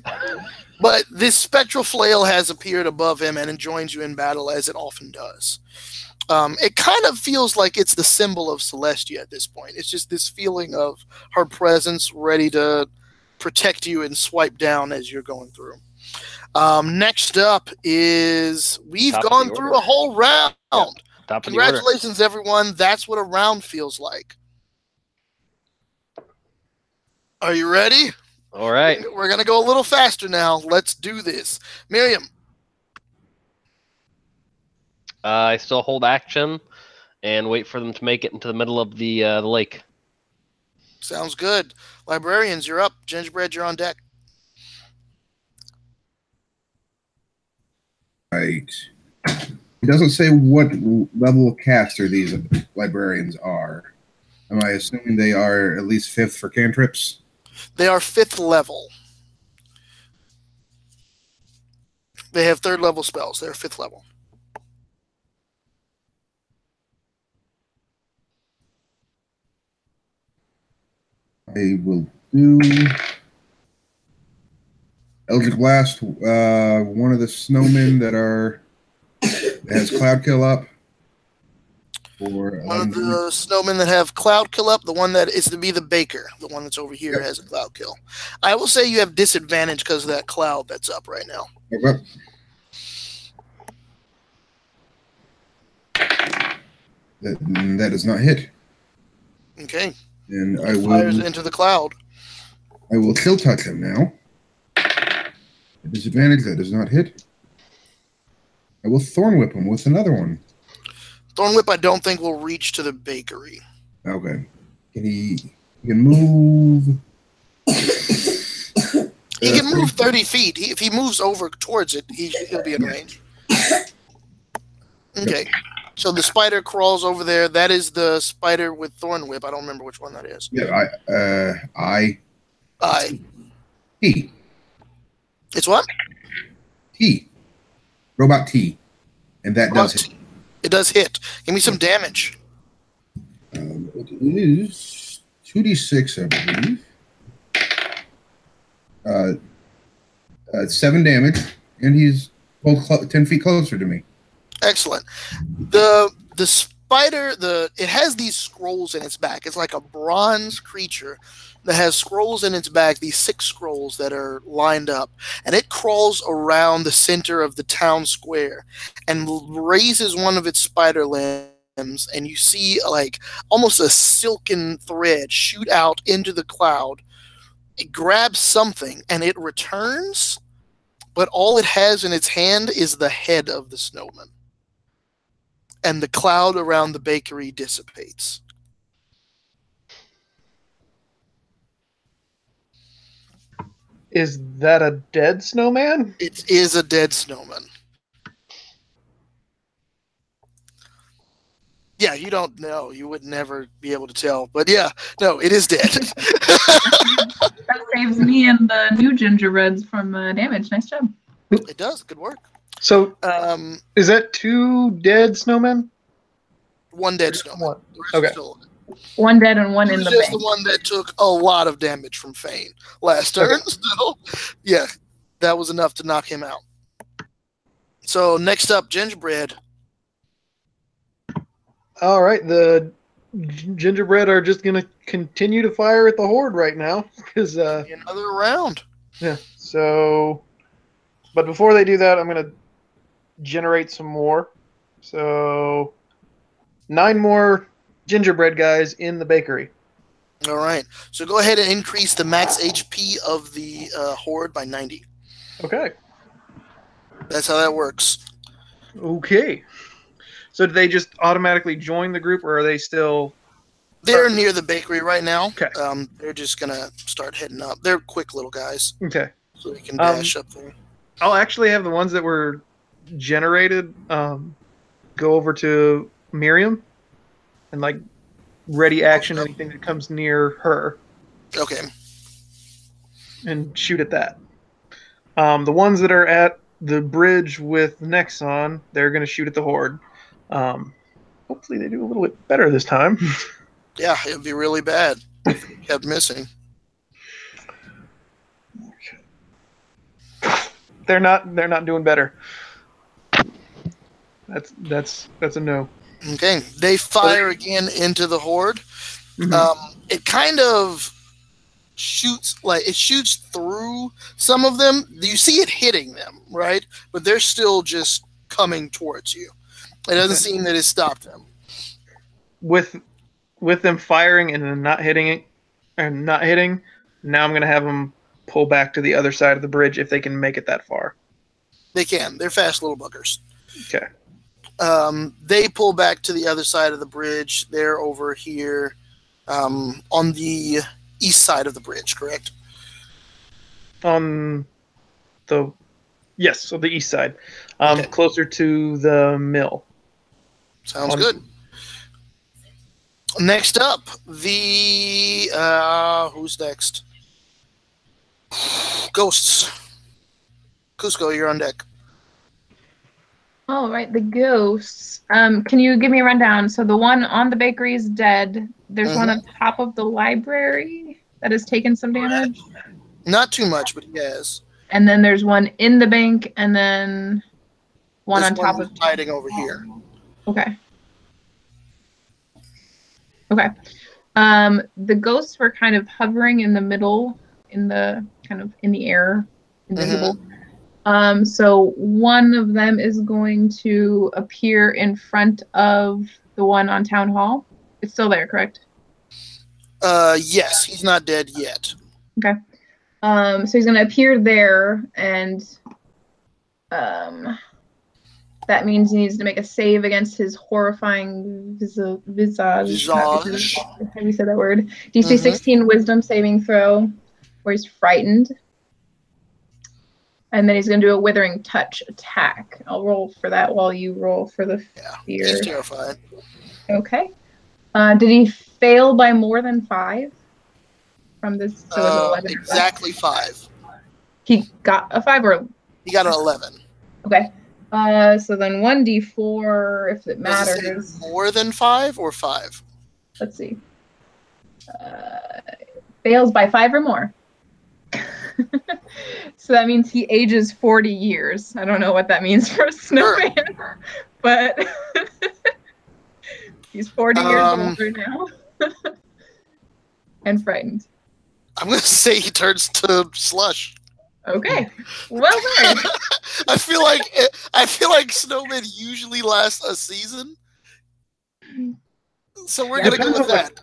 But this spectral flail has appeared above him and joins you in battle, as it often does. It kind of feels like it's the symbol of Celestia at this point. It's just this feeling of her presence ready to protect you and swipe down as you're going through. Next up is we've Top of gone the through order. a whole round. Yeah, top of the order. Congratulations, everyone. That's what a round feels like. Are you ready? All right. We're going to go a little faster now. Let's do this. Miriam. I still hold action and wait for them to make it into the middle of the lake. Sounds good. Librarians, you're up. Gingerbread, you're on deck. Right. It doesn't say what level of caster these librarians are. Am I assuming they are at least 5th for cantrips? They are 5th level. They have 3rd level spells. They're 5th level. I will do Eldritch Blast, one of the snowmen that has Cloud Kill up. Or One of the snowmen that have Cloud Kill up, the one that is to be the baker, the one that's over here has a Cloud Kill. I will say you have disadvantage because of that cloud that's up right now. Okay. That does not hit. Okay. And It fires into the cloud. I will kill touch him now. Disadvantage, that does not hit. I will Thorn Whip him with another one. Thorn Whip I don't think will reach to the bakery. Okay. He can move. He can move 30 feet. If he moves over towards it, he'll be in range. Okay. So the spider crawls over there. That is the spider with Thorn Whip. I don't remember which one that is. Yeah, T. It's what? T. Robot T. And that does hit. It does hit. Give me some damage. It is 2d6, I believe. 7 damage, and he's pulled 10 feet closer to me. Excellent. The spider, it has these scrolls in its back. It's like a bronze creature that has scrolls in its back, these 6 scrolls that are lined up, and it crawls around the center of the town square and raises one of its spider limbs, and you see like almost a silken thread shoot out into the cloud. It grabs something and it returns, but all it has in its hand is the head of the snowman. And the cloud around the bakery dissipates. Is that a dead snowman? It is a dead snowman. Yeah, you don't know. You would never be able to tell. But yeah, no, it is dead. That saves me and the new gingerbreads from damage. Nice job. It does. Good work. So, is that 2 dead snowmen? 1 dead snowman. Okay. 1 dead and 1 in the just bank. the one that took a lot of damage from Fane last turn. So, yeah, that was enough to knock him out. So next up, Gingerbread. All right, the Gingerbread are just going to continue to fire at the Horde right now. Because another round. Yeah, so... But before they do that, I'm going to generate some more. So 9 more Gingerbread guys in the bakery. All right. So go ahead and increase the max HP of the Horde by 90. Okay. That's how that works. Okay. So do they just automatically join the group, or are they still... They're near the bakery right now. Okay. They're just going to start heading up. They're quick little guys. Okay. So they can dash up there. I'll actually have the ones that were generated go over to Miriam and, like, ready action anything that comes near her. Okay. And shoot at that. The ones that are at the bridge with Nexon, they're going to shoot at the Horde. Hopefully they do a little bit better this time. Yeah, it would be really bad if it kept missing. They're not doing better. That's a no. Okay. They fire again into the Horde. Mm-hmm. It kind of shoots through some of them. You see it hitting them, right? But they're still just coming towards you. It doesn't seem that it stopped them. With them firing and then not hitting, now I'm going to have them pull back to the other side of the bridge if they can make it that far. They can. They're fast little buggers. Okay. They pull back to the other side of the bridge. They're over here on the east side of the bridge, correct? On the yes, on the east side, Okay. closer to the mill. Sounds good. Next up, the who's next? Ghosts. Cusco, you're on deck. All right, the ghosts. Can you give me a rundown? So the one on the bakery is dead. There's one on top of the library that has taken some damage. Not too much, but he has. And then there's one in the bank, and then one This on top one of hiding over here. Okay. Okay. The ghosts were kind of hovering in the middle, in the air, invisible. So one of them is going to appear in front of the one on Town Hall. It's still there, correct? Yes, he's not dead yet. Okay. So he's going to appear there, and that means he needs to make a save against his horrifying visage. Have you said that word? DC 16 Wisdom saving throw, where he's frightened. And then he's going to do a Withering Touch attack. I'll roll for that while you roll for the fear. He's terrified. Okay. Did he fail by more than 5 from this? So it's 11. Exactly 5. He got a 5 or? He got an 11. Okay. So then 1d4, if it matters. Does it say more than 5 or 5? Let's see. Fails by 5 or more. So that means he ages 40 years. I don't know what that means for a snowman, but he's 40 years older now and frightened. I'm going to say he turns to slush. Okay. Well then. I feel like snowmen usually last a season. So we're going to go with that.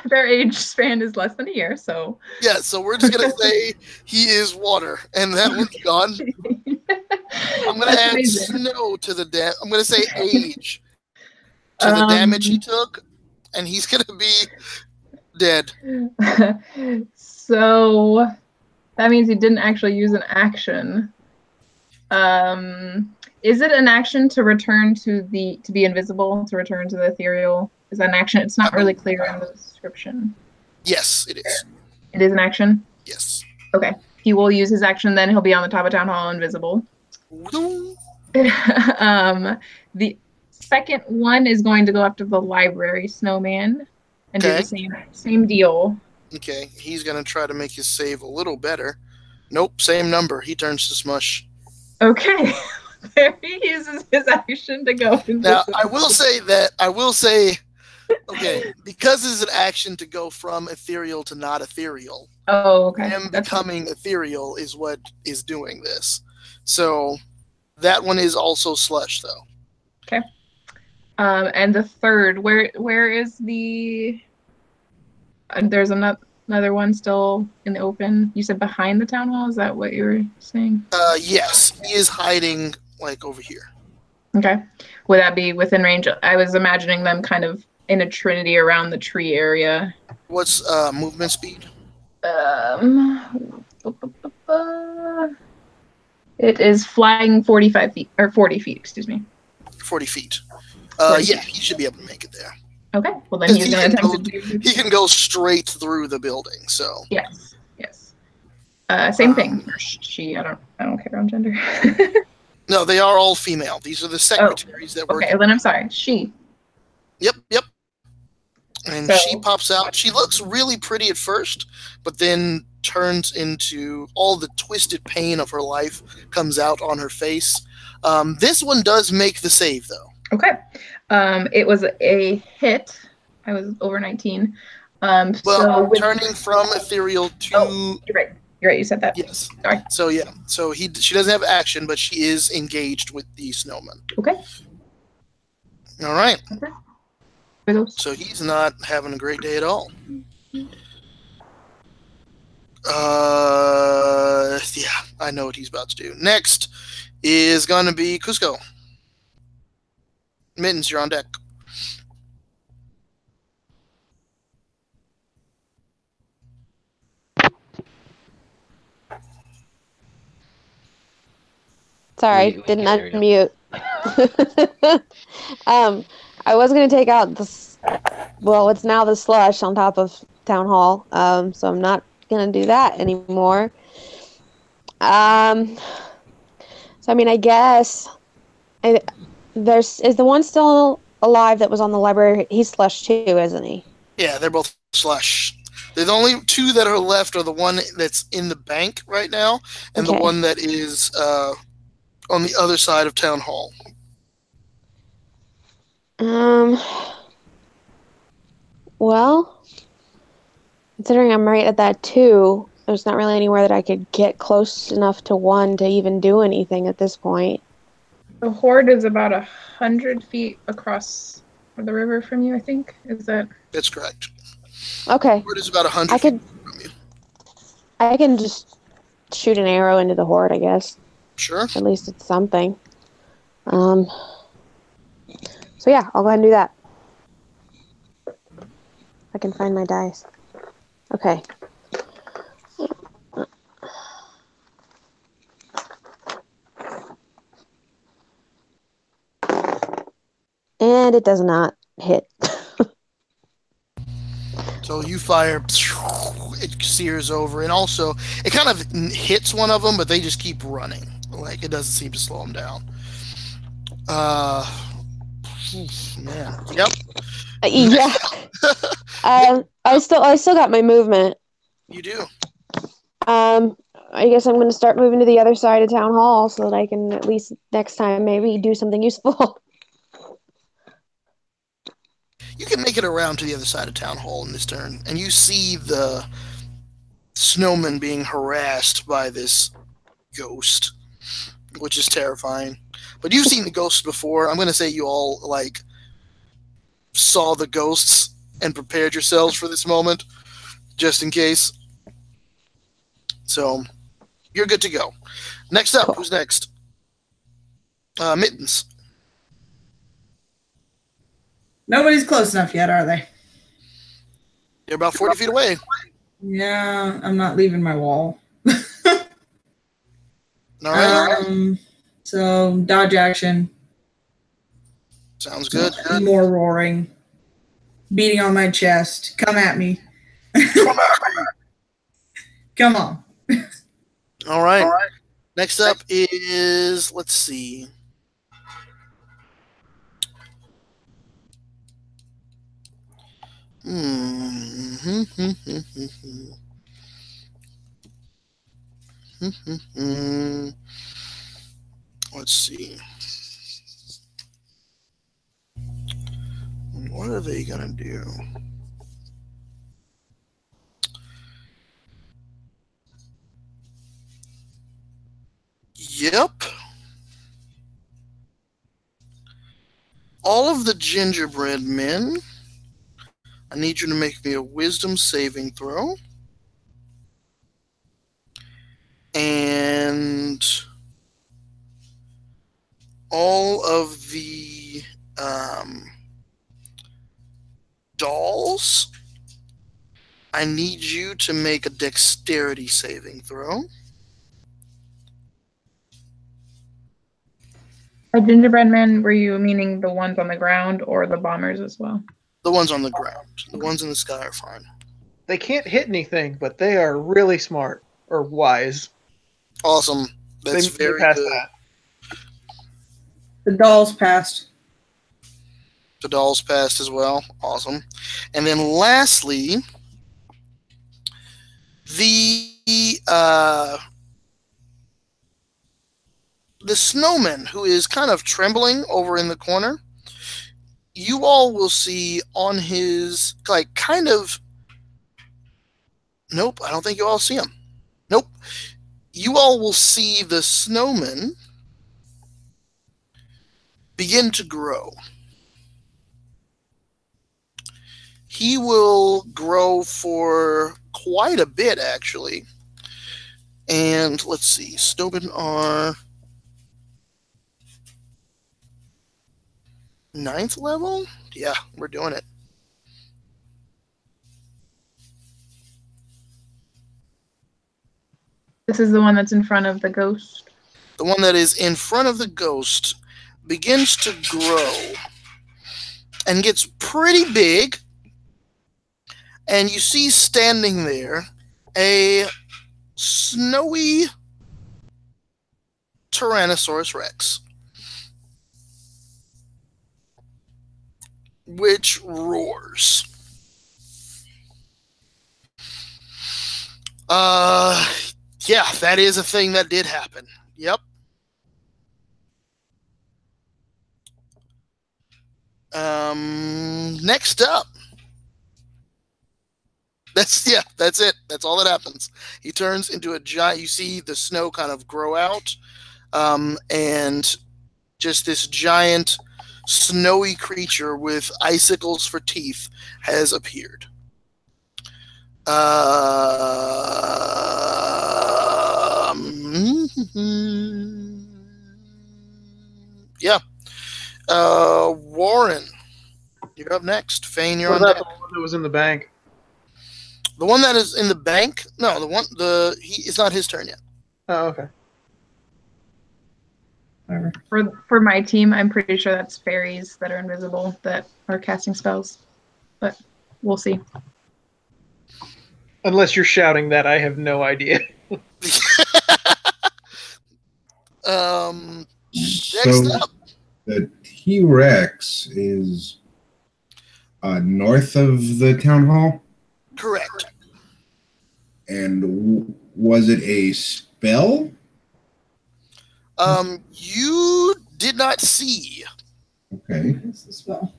Their age span is less than a year, so. Yeah, so we're just going to say he is water, and that one's gone. I'm going to add snow to the I'm going to say age to the damage he took, and he's going to be dead. So that means he didn't actually use an action. Is it an action to return to be invisible, to return to the ethereal? Is that an action? It's not really clear in the description. Yes, it is. It is an action? Yes. Okay. He will use his action, then he'll be on the top of Town Hall invisible. The second one is going to go after the library snowman and do the same deal. Okay, he's going to try to make his save a little better. Nope, same number. He turns to smush. Okay. There he uses his action to go invisible. Now, I will say, okay, because it's an action to go from ethereal to not ethereal. Oh, okay. Him becoming ethereal is what is doing this. So that one is also slush, though. Okay. And the third, where is the? There's another one still in the open. You said behind the town hall. Is that what you were saying? Yes, he is hiding like over here. Okay. Would that be within range? I was imagining them kind of in a trinity around the tree area. What's movement speed? It is flying 45 feet, or 40 feet, excuse me. 40 feet. 40 yeah, he should be able to make it there. Okay, well then he's going to attempt to do... He can go straight through the building, so... Yes, yes. Same thing. She, I don't care on gender. No, they are all female. These are the secretaries that work... Okay, then I'm sorry. She. Yep. And she pops out. She looks really pretty at first, but then turns into all the twisted pain of her life comes out on her face. This one does make the save, though. Okay. It was a hit. I was over 19. Turning from ethereal to... Oh, you're right. You said that. Yes. Sorry. So, yeah. So she doesn't have action, but she is engaged with the snowman. Okay. All right. Okay. So he's not having a great day at all. Yeah, I know what he's about to do. Next is going to be Cusco. Mittens, you're on deck. Sorry, We didn't can't hear unmute. I was gonna take out this. Well, it's now the slush on top of town hall. So I'm not gonna do that anymore. So I mean, I guess is the one still alive that was on the library? He's slush too, isn't he? Yeah, they're both slush. The only two that are left are the one that's in the bank right now, and the Okay. one that is on the other side of town hall. Well, considering I'm right at that 2, there's not really anywhere that I could get close enough to 1 to even do anything at this point. The horde is about 100 feet across the river from you, I think. Is that? That's correct. Okay. Horde is about 100 feet from you. I can just shoot an arrow into the horde, I guess. Sure. At least it's something. So yeah, I'll go ahead and do that. I can find my dice. Okay. And it does not hit. So you fire, it sears over, and also it kind of hits one of them, but they just keep running. Like, it doesn't seem to slow them down. Man. Yep. Yeah. I still got my movement. You do. I guess I'm going to start moving to the other side of town hall so that I can at least next time maybe do something useful. You can make it around to the other side of town hall in this turn, and you see the snowman being harassed by this ghost, which is terrifying. But you've seen the ghosts before. I'm going to say you all saw the ghosts and prepared yourselves for this moment, just in case. So you're good to go. Next up, who's next? Mittens. Nobody's close enough yet, are they? You're about 40 feet away. Yeah, I'm not leaving my wall. All right. So dodge action. Sounds good. More roaring. Beating on my chest. Come at me. Come on. All right. Next up is, let's see. Let's see. What are they gonna do? Yep. All of the gingerbread men, I need you to make me a wisdom saving throw. And all of the dolls, I need you to make a dexterity saving throw. By gingerbread men, were you meaning the ones on the ground or the bombers as well? The ones on the ground. The ones in the sky are fine. They can't hit anything, but they are really smart or wise. Awesome. That's very passed good. that. The dolls passed. The dolls passed as well. Awesome. And then lastly, the snowman, who is kind of trembling over in the corner, you all will see on his, kind of... Nope, I don't think you all see him. Nope. You all will see the snowman begin to grow. He will grow for quite a bit, actually. And let's see, snowmen are... 9th level? Yeah, we're doing it. This is the one that's in front of the ghost. The one that is in front of the ghost begins to grow and gets pretty big. And you see standing there a snowy Tyrannosaurus Rex, which roars. Yeah, that is a thing that did happen. Yep. Next up. That's it. That's all that happens. He turns into a giant. You see the snow kind of grow out, and just this giant snowy creature with icicles for teeth has appeared. Yeah. Warren, you're up next. Fane, you're What on about deck. the one that was in the bank? The one that is in the bank? No, it's not his turn yet. Oh, okay. For my team, I'm pretty sure that's fairies that are invisible that are casting spells, but we'll see. Unless you're shouting that, I have no idea. Next up. The T-Rex is north of the town hall, Correct. and was it a spell? You did not see Okay. What's the spell?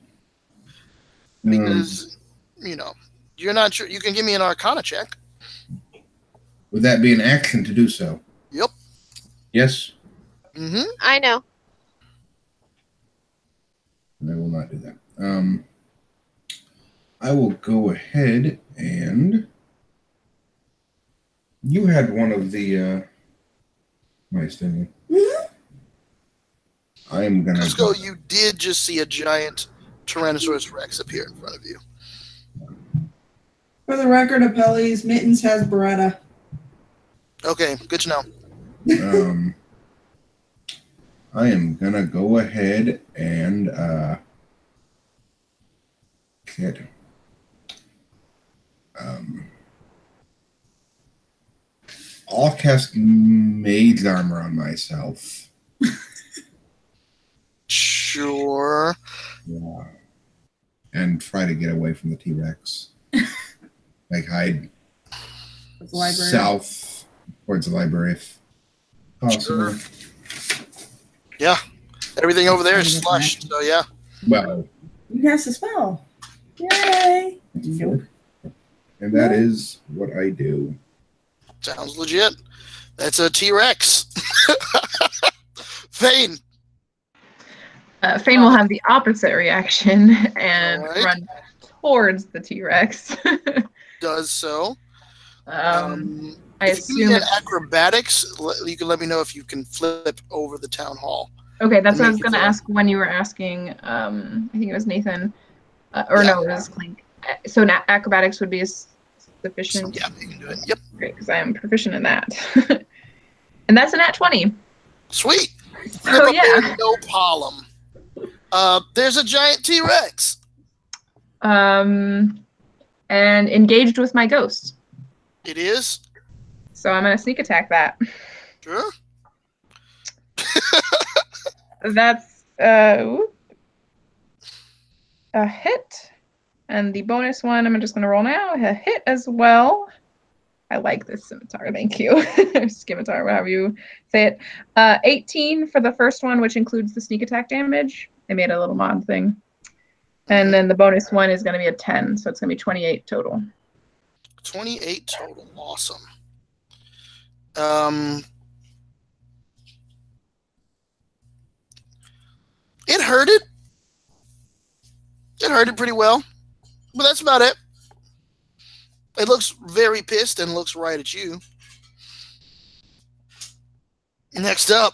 because you're not sure. You can give me an Arcana check. Would that be an action to do so? Yep. Yes. Mm-hmm. I know. I will not do that. I will go ahead and you had one of the nice thing. I am gonna Cusco, you did just see a giant Tyrannosaurus Rex appear in front of you. For the record, Apelles, Mittens has Beretta. Okay, good to know. I am gonna go ahead and get I'll cast Maid's Armor on myself. Sure. Yeah. And try to get away from the T-Rex. Like hide The library. south towards the library if possible. Sure. Yeah. Everything over there is slush, so yeah. Well, You cast a spell. Yay! and that is what I do. Sounds legit. That's a T-Rex. Fane. Fane will have the opposite reaction and Alright. run towards the T-Rex. Does so. I If you assume. need acrobatics, you can let me know if you can flip over the town hall. Okay, that's what I was Make it going to fun. ask when you were asking. I think it was Nathan, Yeah. no, it was Clink. So acrobatics would be sufficient. Yeah, you can do it. Yep. Great, because I am proficient in that. And that's a nat 20. Sweet. So Flip up yeah. there, no problem. There's a giant T-Rex. And engaged with my ghost. It is. So I'm going to sneak attack that. Sure. That's a hit. And the bonus one, I'm just going to roll now. A hit as well. I like this scimitar. Thank you. Scimitar, however you say it. 18 for the first one, which includes the sneak attack damage. I made a little mod thing. And then the bonus one is going to be a 10. So it's going to be 28 total. 28 total. Awesome. It hurted. It hurted pretty well. But that's about it. It looks very pissed and looks right at you. Next up.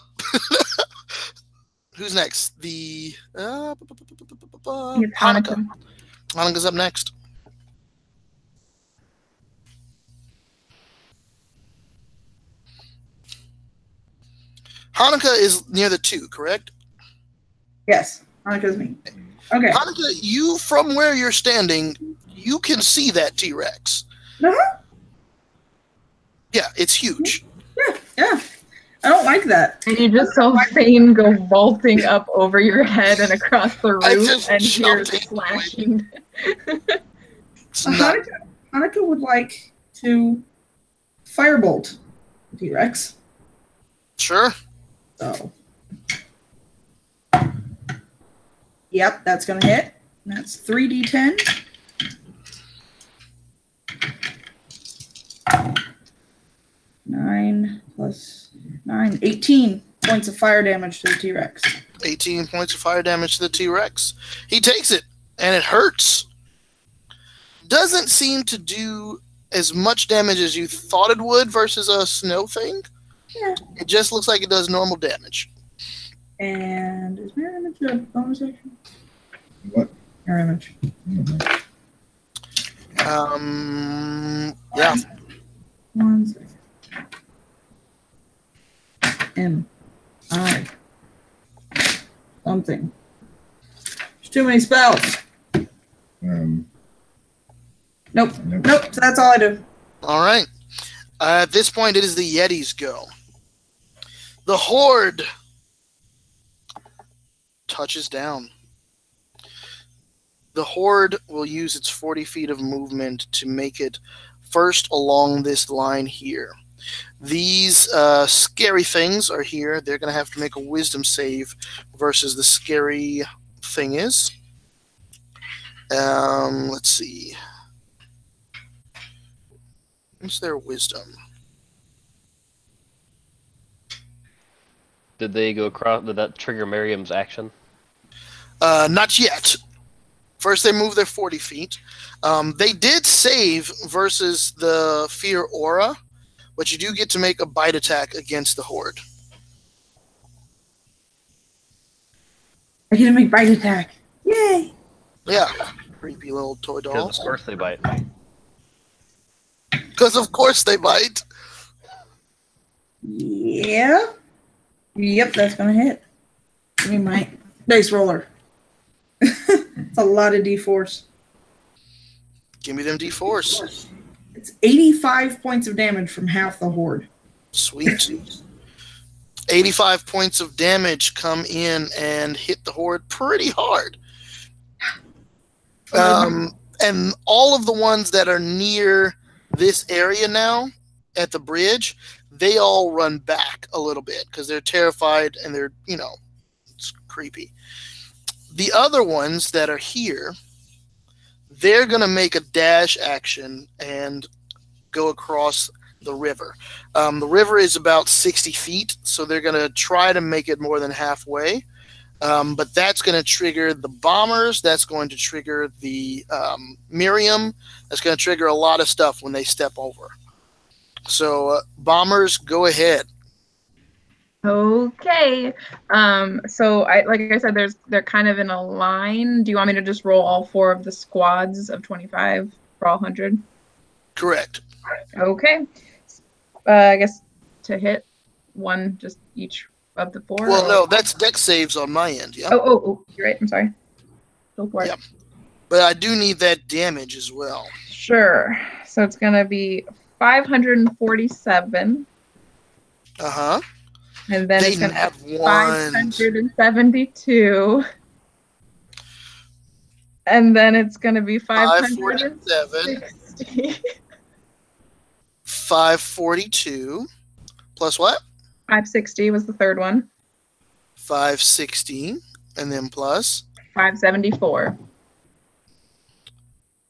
Who's next? The It's Hanukkah. Hanukkah's up next. Hanukkah is near the 2, correct? Yes, Hanukah's me. Okay. Hanukkah, you, from where you're standing, you can see that T-Rex. Uh-huh. Yeah, it's huge. Yeah. I don't like that. And you just saw Fane go vaulting up over your head and across the roof and hear slashing. Hanukkah would like to firebolt T-Rex. Sure. So. Yep, that's going to hit. That's 3d10. 9 plus 9, 18 points of fire damage to the T-Rex. 18 points of fire damage to the T-Rex. He takes it, and it hurts. Doesn't seem to do as much damage as you thought it would versus a snow thing. Yeah. It just looks like it does normal damage. And is mirror image a bonus action? What? Mirror image. Yeah. 1 second. M-I. Something. There's too many spells. Nope. So that's all I do. All right. At this point, it is the Yeti's go. The Horde touches down. The Horde will use its 40 feet of movement to make it first along this line here. These scary things are here. They're going to have to make a wisdom save versus the scary thing is. Let's see. What's their wisdom? Did they go across? Did that trigger Miriam's action? Not yet. First, they move their 40 feet. They did save versus the fear aura, but you do get to make a bite attack against the Horde. I get to make bite attack. Yay! Yeah. Creepy little toy dolls. Because of course they bite. Because of course they bite. Yeah. Yep, that's gonna hit. Give me my dice roller. It's a lot of D4s. Give me them D4s. It's 85 points of damage from half the Horde. Sweet. 85 points of damage come in and hit the Horde pretty hard. And all of the ones that are near this area now at the bridge, they all run back a little bit because they're terrified and they're, it's creepy. The other ones that are here, they're going to make a dash action and go across the river. The river is about 60 feet, so they're going to try to make it more than halfway. But that's going to trigger the bombers. That's going to trigger the Miriam. That's going to trigger a lot of stuff when they step over. So bombers, go ahead. Okay. So like I said, they're kind of in a line. Do you want me to just roll all 4 of the squads of 25 for all 100? Correct. Okay. I guess to hit 1 just each of the 4. Well, no, that's deck saves on my end. Yeah. Oh, you're right. I'm sorry. Go for it. Yeah. But I do need that damage as well. Sure. So it's gonna be 547. Uh-huh. And then They it's gonna have be one. 572. And then it's gonna be 547. 560. 542. Plus what? 560 was the third one. 560. And then plus? 574.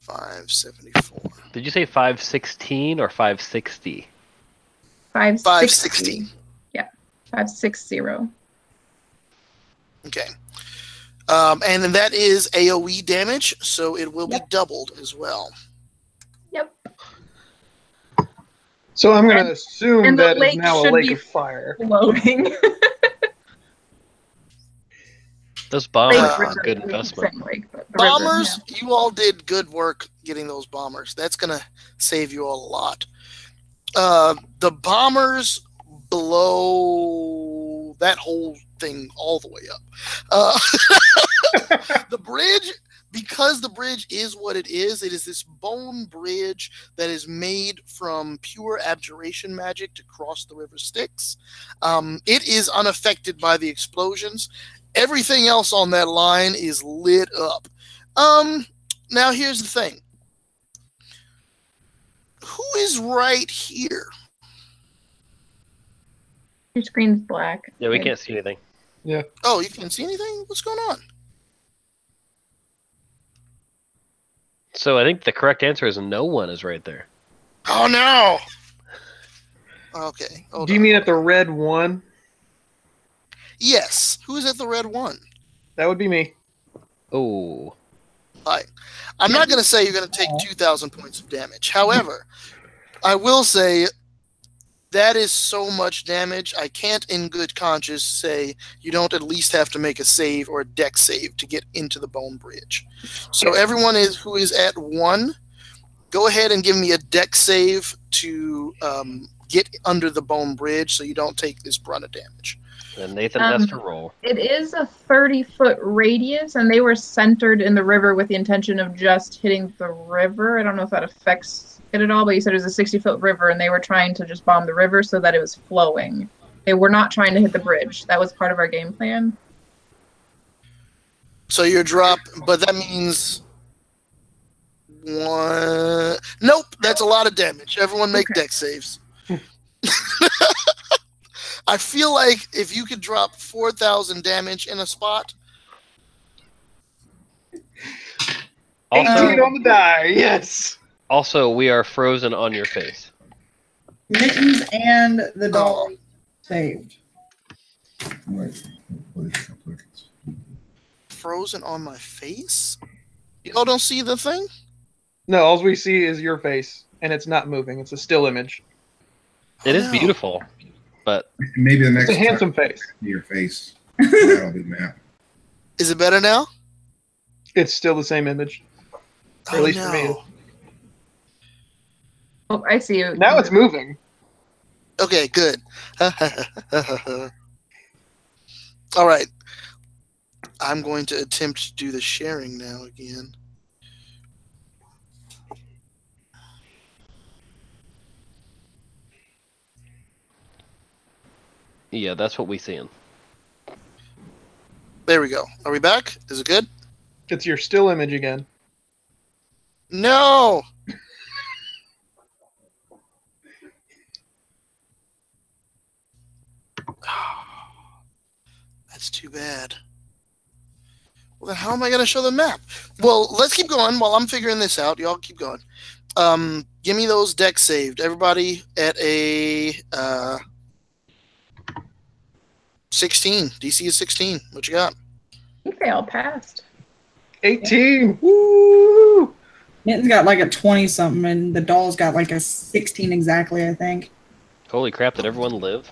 574. Did you say 516 or 560? 560. Yeah, 560. Okay. And then that is AoE damage, so it will be doubled as well. Yep. So I'm going to assume and the that is lake now a should lake be of fire. Floating. Those bombers Lake are a River, good we keep investment. saying lake, but the river, Bombers, you all did good work getting those bombers. That's going to save you all a lot. The bombers blow that whole thing all the way up. The bridge, because the bridge is what it is this bone bridge that is made from pure abjuration magic to cross the river Styx. It is unaffected by the explosions. Everything else on that line is lit up. Now here's the thing. Who is right here? Your screen's black. Yeah, we can't see anything. Oh, you can't see anything? What's going on? So I think the correct answer is no one is right there. Oh no. Okay. Do you mean at the red one? Yes. Who's at the red one? That would be me. Oh. Hi. I'm not going to say you're going to take 2,000 points of damage. However, I will say that is so much damage. I can't in good conscience say you don't at least have to make a save or a deck save to get into the bone bridge. So everyone who is at 1, go ahead and give me a deck save to get under the bone bridge so you don't take this brunt of damage. And Nathan has to roll. It is a 30-foot radius, and they were centered in the river with the intention of just hitting the river. I don't know if that affects it at all, but you said it was a 60-foot river, and they were trying to just bomb the river so that it was flowing. They were not trying to hit the bridge. That was part of our game plan. So your drop, but that means 1. Nope, that's a lot of damage. Everyone make deck saves. I feel like if you could drop 4,000 damage in a spot. 18 on the die, yes. Also, we are frozen on your face. Mittens and the dog saved. Frozen on my face? Y'all don't see the thing? No, all we see is your face, and it's not moving. It's a still image. It is beautiful, but maybe the next It's a handsome time face. your face. That'll be map. Is it better now? It's still the same image. Or at least for me. Oh, I see you. Now it's moving. Okay, good. All right. I'm going to attempt to do the sharing now again. yeah, that's what we seeing. There we go. Are we back? Is it good? It's your still image again. No! That's too bad. Well, then how am I going to show the map? Well, let's keep going while I'm figuring this out. Y'all keep going. Give me those decks saved. Everybody at a 16. DC is 16. What you got? I think they all passed. 18. Woo! Mitten's got like a 20-something, and the doll's got like a 16 exactly, I think. Holy crap, did everyone live?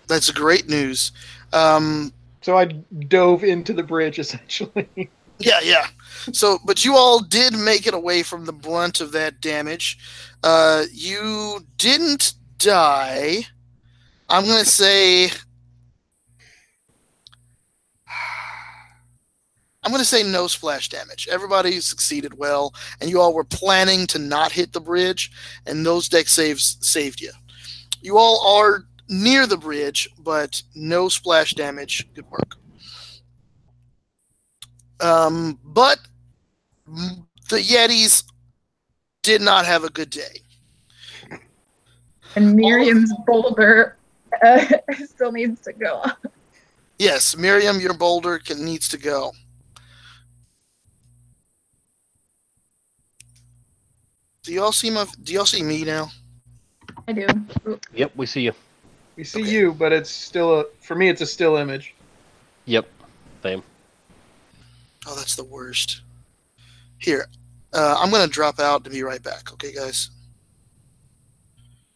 That's great news. So I dove into the bridge, essentially. Yeah. So, but you all did make it away from the brunt of that damage. You didn't die. I'm going to say... no splash damage. Everybody succeeded well, and you all were planning to not hit the bridge, and those deck saves saved you. You all are near the bridge, but no splash damage. Good work. But the Yetis did not have a good day. And Miriam's boulder still needs to go. Yes, Miriam, your boulder needs to go. Do y'all see me now? I do. Ooh. Yep, we see you. We see you, but it's still for me, it's a still image. Yep, same. Oh, that's the worst. Here, I'm going to drop out and be right back. Okay, guys?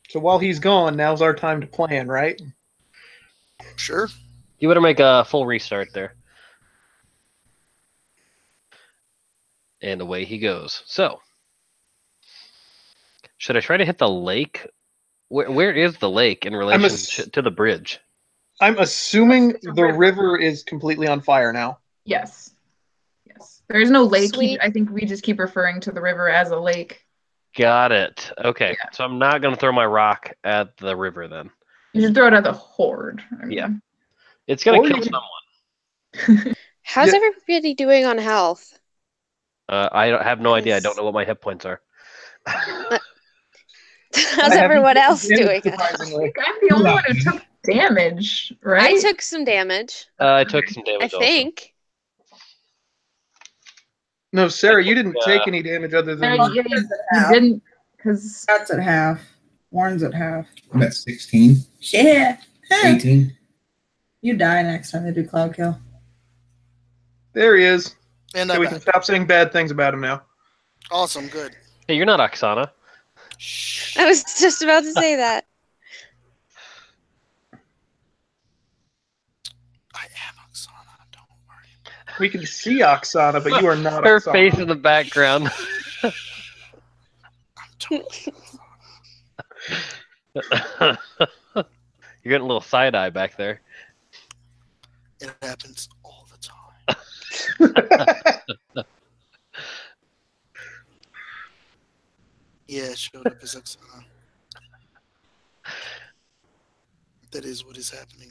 So while he's gone, now's our time to plan, right? Sure. You better make a full restart there. And away he goes. So, should I try to hit the lake? Where is the lake in relation to the bridge? I'm assuming the river is completely on fire now. Yes. Yes. There is no lake. Sweet. I think we just keep referring to the river as a lake. Got it. Okay, Yeah. so I'm not going to throw my rock at the river then. You should throw it at the horde. I mean. Yeah. It's going Or to kill you someone. How's Yeah. everybody doing on health? Have no idea. I don't know what my hit points are. How's I haven't everyone taken else damage, doing? surprisingly. I'm the only one who took damage, right? I took some damage. I took some I damage also. think. No, Sarah, you didn't take any damage other than. You didn't, because Scott's at half. Warren's at half. I'm at 16, Yeah. 18. You die next time they do cloud kill. There he is. And So I'm we back. can stop saying bad things about him now. Awesome, good. Hey, you're not Oksana. I was just about to say that. I am Oksana, don't worry. We can see Oksana, but you are not Her Oksana. face in the background. I'm totally You're getting a little side eye back there. It happens all the time. Yeah, it showed up as Oksana. That is what is happening.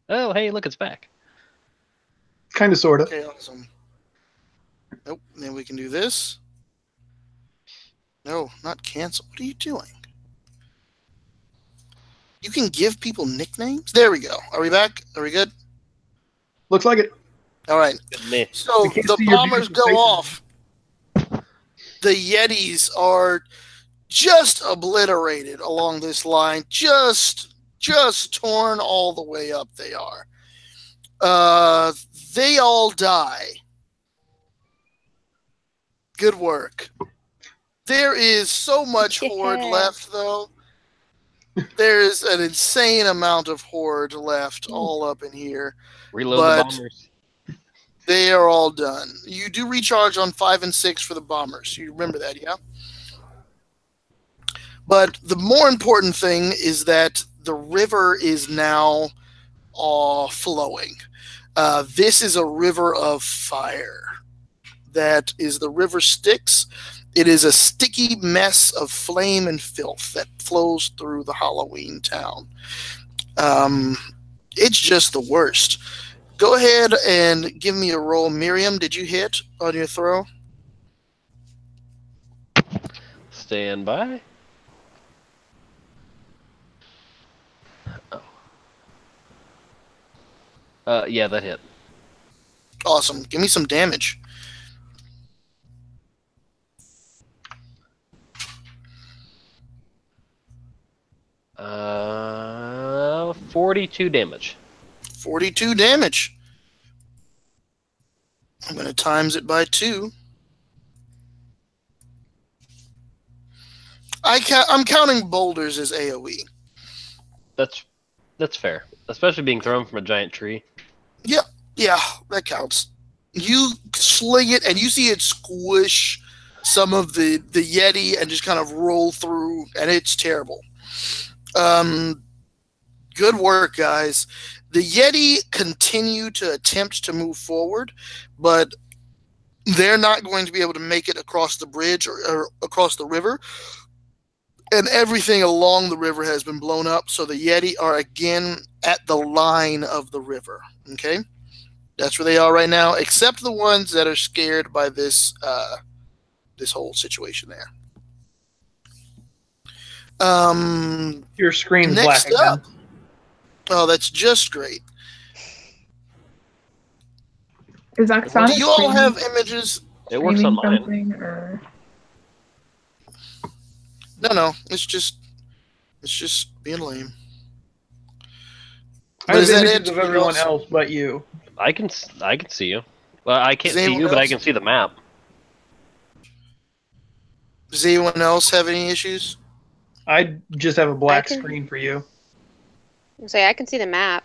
Oh, hey, look, it's back. Kind of, sort of. Okay, awesome. Nope, then we can do this. No, not cancel. What are you doing? You can give people nicknames? There we go. Are we back? Are we good? Looks like it. All right. Me. So We can't the see your bombers beautiful go faces. off. The Yetis are just obliterated along this line. Just torn all the way up they are. They all die. Good work. There is so much horde Yeah. left, though. There is an insane amount of horde left all up in here. Reload But- the bombers. They are all done. You do recharge on 5 and 6 for the bombers. You remember that, yeah? But the more important thing is that the river is now flowing. This is a river of fire. That is the river Styx. It is a sticky mess of flame and filth that flows through the Halloween town. It's just the worst. Go ahead and give me a roll. Miriam, did you hit on your throw? Stand by. Oh. Yeah, that hit. Awesome. Give me some damage. Uh, 42 damage. 42 damage. I'm going to times it by 2. I'm counting boulders as AoE. That's fair, especially being thrown from a giant tree. Yeah, that counts. You sling it, and you see it squish some of the Yeti and just kind of roll through, and it's terrible. Good work, guys. The Yeti continue to attempt to move forward, but they're not going to be able to make it across the bridge or across the river. And everything along the river has been blown up, so the Yeti are again at the line of the river. Okay? That's where they are right now, except the ones that are scared by this this whole situation there. Your screen's Next black up. again. Oh, that's just great. Is Oksana Do you all have images? It works on mine. something, or... No. It's just being lame. I But have is that images it? of everyone Anyone else but you. I can see you. Well, I can't Does see anyone you, but I else? can see the map. Does anyone else have any issues? I just have a black I can- screen for you. I can see the map.